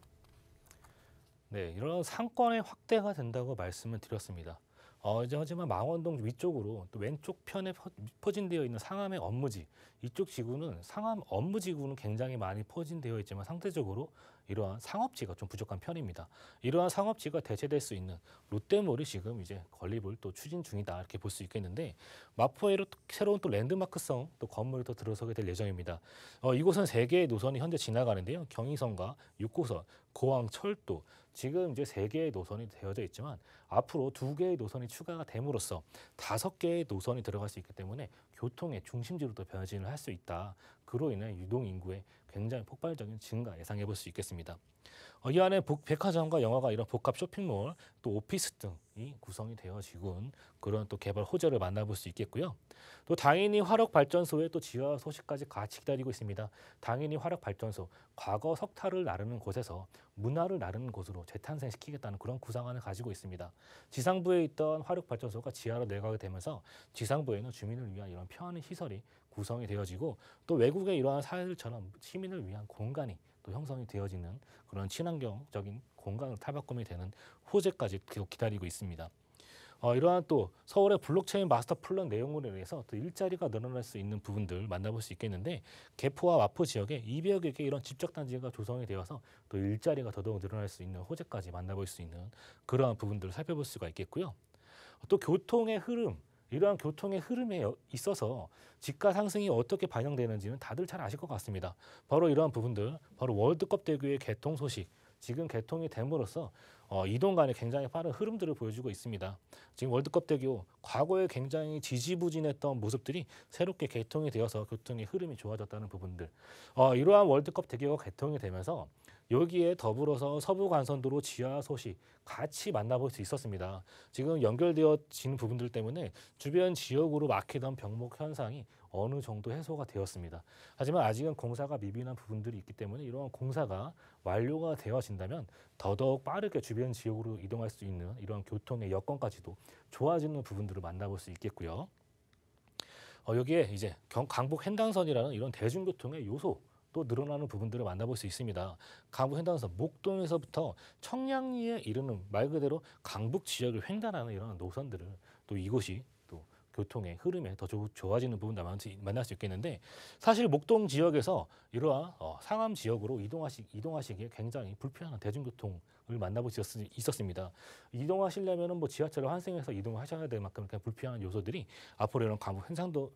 네, 이런 상권의 확대가 된다고 말씀을 드렸습니다. 하지만 망원동 위쪽으로 또 왼쪽 편에 포진되어 있는 상암의 업무지, 이쪽 지구는 상암 업무지구는 굉장히 많이 포진되어 있지만 상대적으로 이러한 상업지가 좀 부족한 편입니다. 이러한 상업지가 대체될 수 있는 롯데몰이 지금 이제 건립을 또 추진 중이다, 이렇게 볼 수 있겠는데 마포에로 새로운 또 랜드마크성 또 건물이 또 들어서게 될 예정입니다. 이곳은 3개의 노선이 현재 지나가는데요. 경의선과 6호선, 고항, 철도, 지금 이제 3개의 노선이 되어져 있지만 앞으로 2개의 노선이 추가가 됨으로써 5개의 노선이 들어갈 수 있기 때문에 교통의 중심지로 또 변신을 할 수 있다. 그로 인해 유동 인구의 굉장히 폭발적인 증가 예상해 볼 수 있겠습니다. 이 안에 백화점과 영화가 이런 복합 쇼핑몰, 또 오피스 등이 구성이 되어지고 그런 또 개발 호재를 만나볼 수 있겠고요. 또 당연히 화력발전소의 또 지하 소식까지 같이 기다리고 있습니다. 당연히 화력발전소, 과거 석탄을 나르는 곳에서 문화를 나르는 곳으로 재탄생시키겠다는 그런 구상안을 가지고 있습니다. 지상부에 있던 화력발전소가 지하로 내려가게 되면서 지상부에는 주민을 위한 이런 편의 시설이 구성이 되어지고 또 외국의 이러한 사회들처럼 시민을 위한 공간이 또 형성이 되어지는 그런 친환경적인 공간으로 탈바꿈이 되는 호재까지 계속 기다리고 있습니다. 이러한 또 서울의 블록체인 마스터 플랜 내용으로 인해서 또 일자리가 늘어날 수 있는 부분들 만나볼 수 있겠는데 개포와 마포 지역에 200여 개 이런 집적단지가 조성이 되어서 또 일자리가 더더욱 늘어날 수 있는 호재까지 만나볼 수 있는 그러한 부분들을 살펴볼 수가 있겠고요. 또 교통의 흐름, 이러한 교통의 흐름에 있어서 집가 상승이 어떻게 반영되는지는 다들 잘 아실 것 같습니다. 바로 이러한 부분들, 바로 월드컵 대교의 개통 소식, 지금 개통이 됨으로써 이동 간에 굉장히 빠른 흐름들을 보여주고 있습니다. 지금 월드컵 대교 과거에 굉장히 지지부진했던 모습들이 새롭게 개통이 되어서 교통의 흐름이 좋아졌다는 부분들, 이러한 월드컵 대교가 개통이 되면서 여기에 더불어서 서부간선도로 지하 소식 같이 만나볼 수 있었습니다. 지금 연결되어지는 부분들 때문에 주변 지역으로 막히던 병목 현상이 어느 정도 해소가 되었습니다. 하지만 아직은 공사가 미비한 부분들이 있기 때문에 이러한 공사가 완료가 되어진다면 더더욱 빠르게 주변 지역으로 이동할 수 있는 이러한 교통의 여건까지도 좋아지는 부분들을 만나볼 수 있겠고요. 여기에 이제 강북 횡단선이라는 이런 대중교통의 요소 또 늘어나는 부분들을 만나볼 수 있습니다. 강북 횡단선 목동에서부터 청량리에 이르는 말 그대로 강북 지역을 횡단하는 이런 노선들을 또 이곳이 또 교통의 흐름에 더 좋아지는 부분도 만날 수 있겠는데 사실 목동 지역에서 이러한 상암 지역으로 이동하시기에 굉장히 불편한 대중교통을 만나볼 수 있었습니다. 이동하시려면 뭐 지하철을 환승해서 이동하셔야 될 만큼 불편한 요소들이 앞으로 이런 강북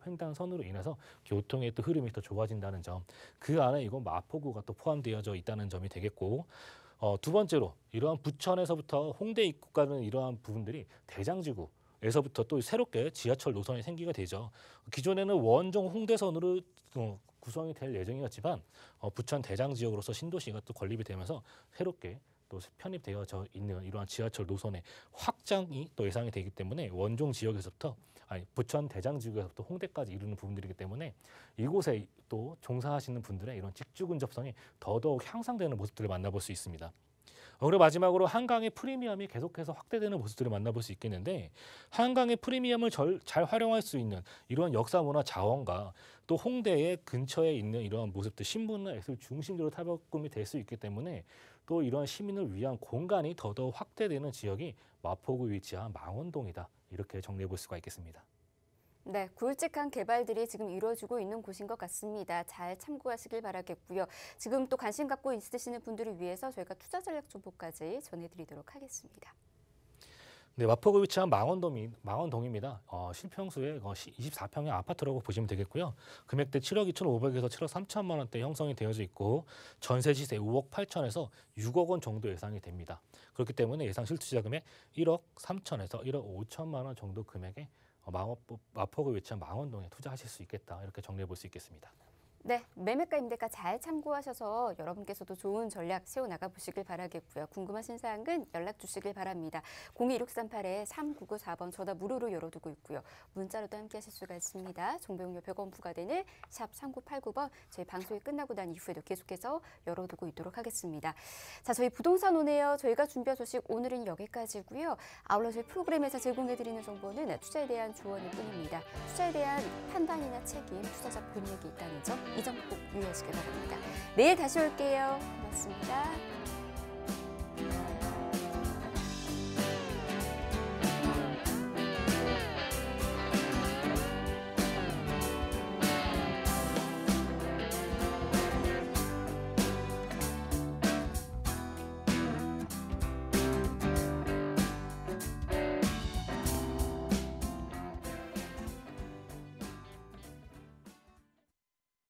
횡단선으로 인해서 교통의 또 흐름이 더 좋아진다는 점, 그 안에 이건 마포구가 또 포함되어져 있다는 점이 되겠고, 두 번째로 이러한 부천에서부터 홍대 입구가는 이러한 부분들이 대장지구 에서부터 또 새롭게 지하철 노선이 생기게 되죠. 기존에는 원종 홍대선으로 구성이 될 예정이었지만 부천 대장 지역으로서 신도시가 또 건립이 되면서 새롭게 또 편입되어져 있는 이러한 지하철 노선의 확장이 또 예상이 되기 때문에 원종 지역에서부터 부천 대장지구에서부터 홍대까지 이루는 부분들이기 때문에 이곳에 또 종사하시는 분들의 이런 직주 근접성이 더더욱 향상되는 모습들을 만나볼 수 있습니다. 그리고 마지막으로 한강의 프리미엄이 계속해서 확대되는 모습들을 만나볼 수 있겠는데, 한강의 프리미엄을 잘 활용할 수 있는 이러한 역사문화 자원과 또 홍대의 근처에 있는 이러한 모습들, 신문화 예술 중심지로 탈바꿈이 될 수 있기 때문에 또 이러한 시민을 위한 공간이 더더욱 확대되는 지역이 마포구에 위치한 망원동이다, 이렇게 정리해 볼 수가 있겠습니다. 네, 굵직한 개발들이 지금 이루어지고 있는 곳인 것 같습니다. 잘 참고하시길 바라겠고요. 지금 또 관심 갖고 있으시는 분들을 위해서 저희가 투자 전략 정보까지 전해드리도록 하겠습니다. 네, 마포구에 위치한 망원동입니다. 실평수의 24평의 아파트라고 보시면 되겠고요. 금액대 7억 2,500에서 7억 3천만 원대 형성이 되어져 있고 전세 시세 5억 8천에서 6억 원 정도 예상이 됩니다. 그렇기 때문에 예상 실투자 금액 1억 3천에서 1억 5천만 원 정도 금액의 마포구에 위치한 망원동에 투자하실 수 있겠다, 이렇게 정리해 볼 수 있겠습니다. 네, 매매가 임대가 잘 참고하셔서 여러분께서도 좋은 전략 세워나가 보시길 바라겠고요. 궁금하신 사항은 연락 주시길 바랍니다. 021638-3994번 전화 무료로 열어두고 있고요. 문자로도 함께 하실 수가 있습니다. 정보용료 100원 부과되는 샵 3989번 저희 방송이 끝나고 난 이후에도 계속해서 열어두고 있도록 하겠습니다. 자, 저희 부동산 오네요. 저희가 준비한 소식 오늘은 여기까지고요. 아울러 저희 프로그램에서 제공해드리는 정보는 투자에 대한 조언일 뿐입니다. 투자에 대한 판단이나 책임, 투자자 본인에게 있다는 점, 이 점 꼭 유의하시길 바랍니다. 내일 다시 올게요. 고맙습니다.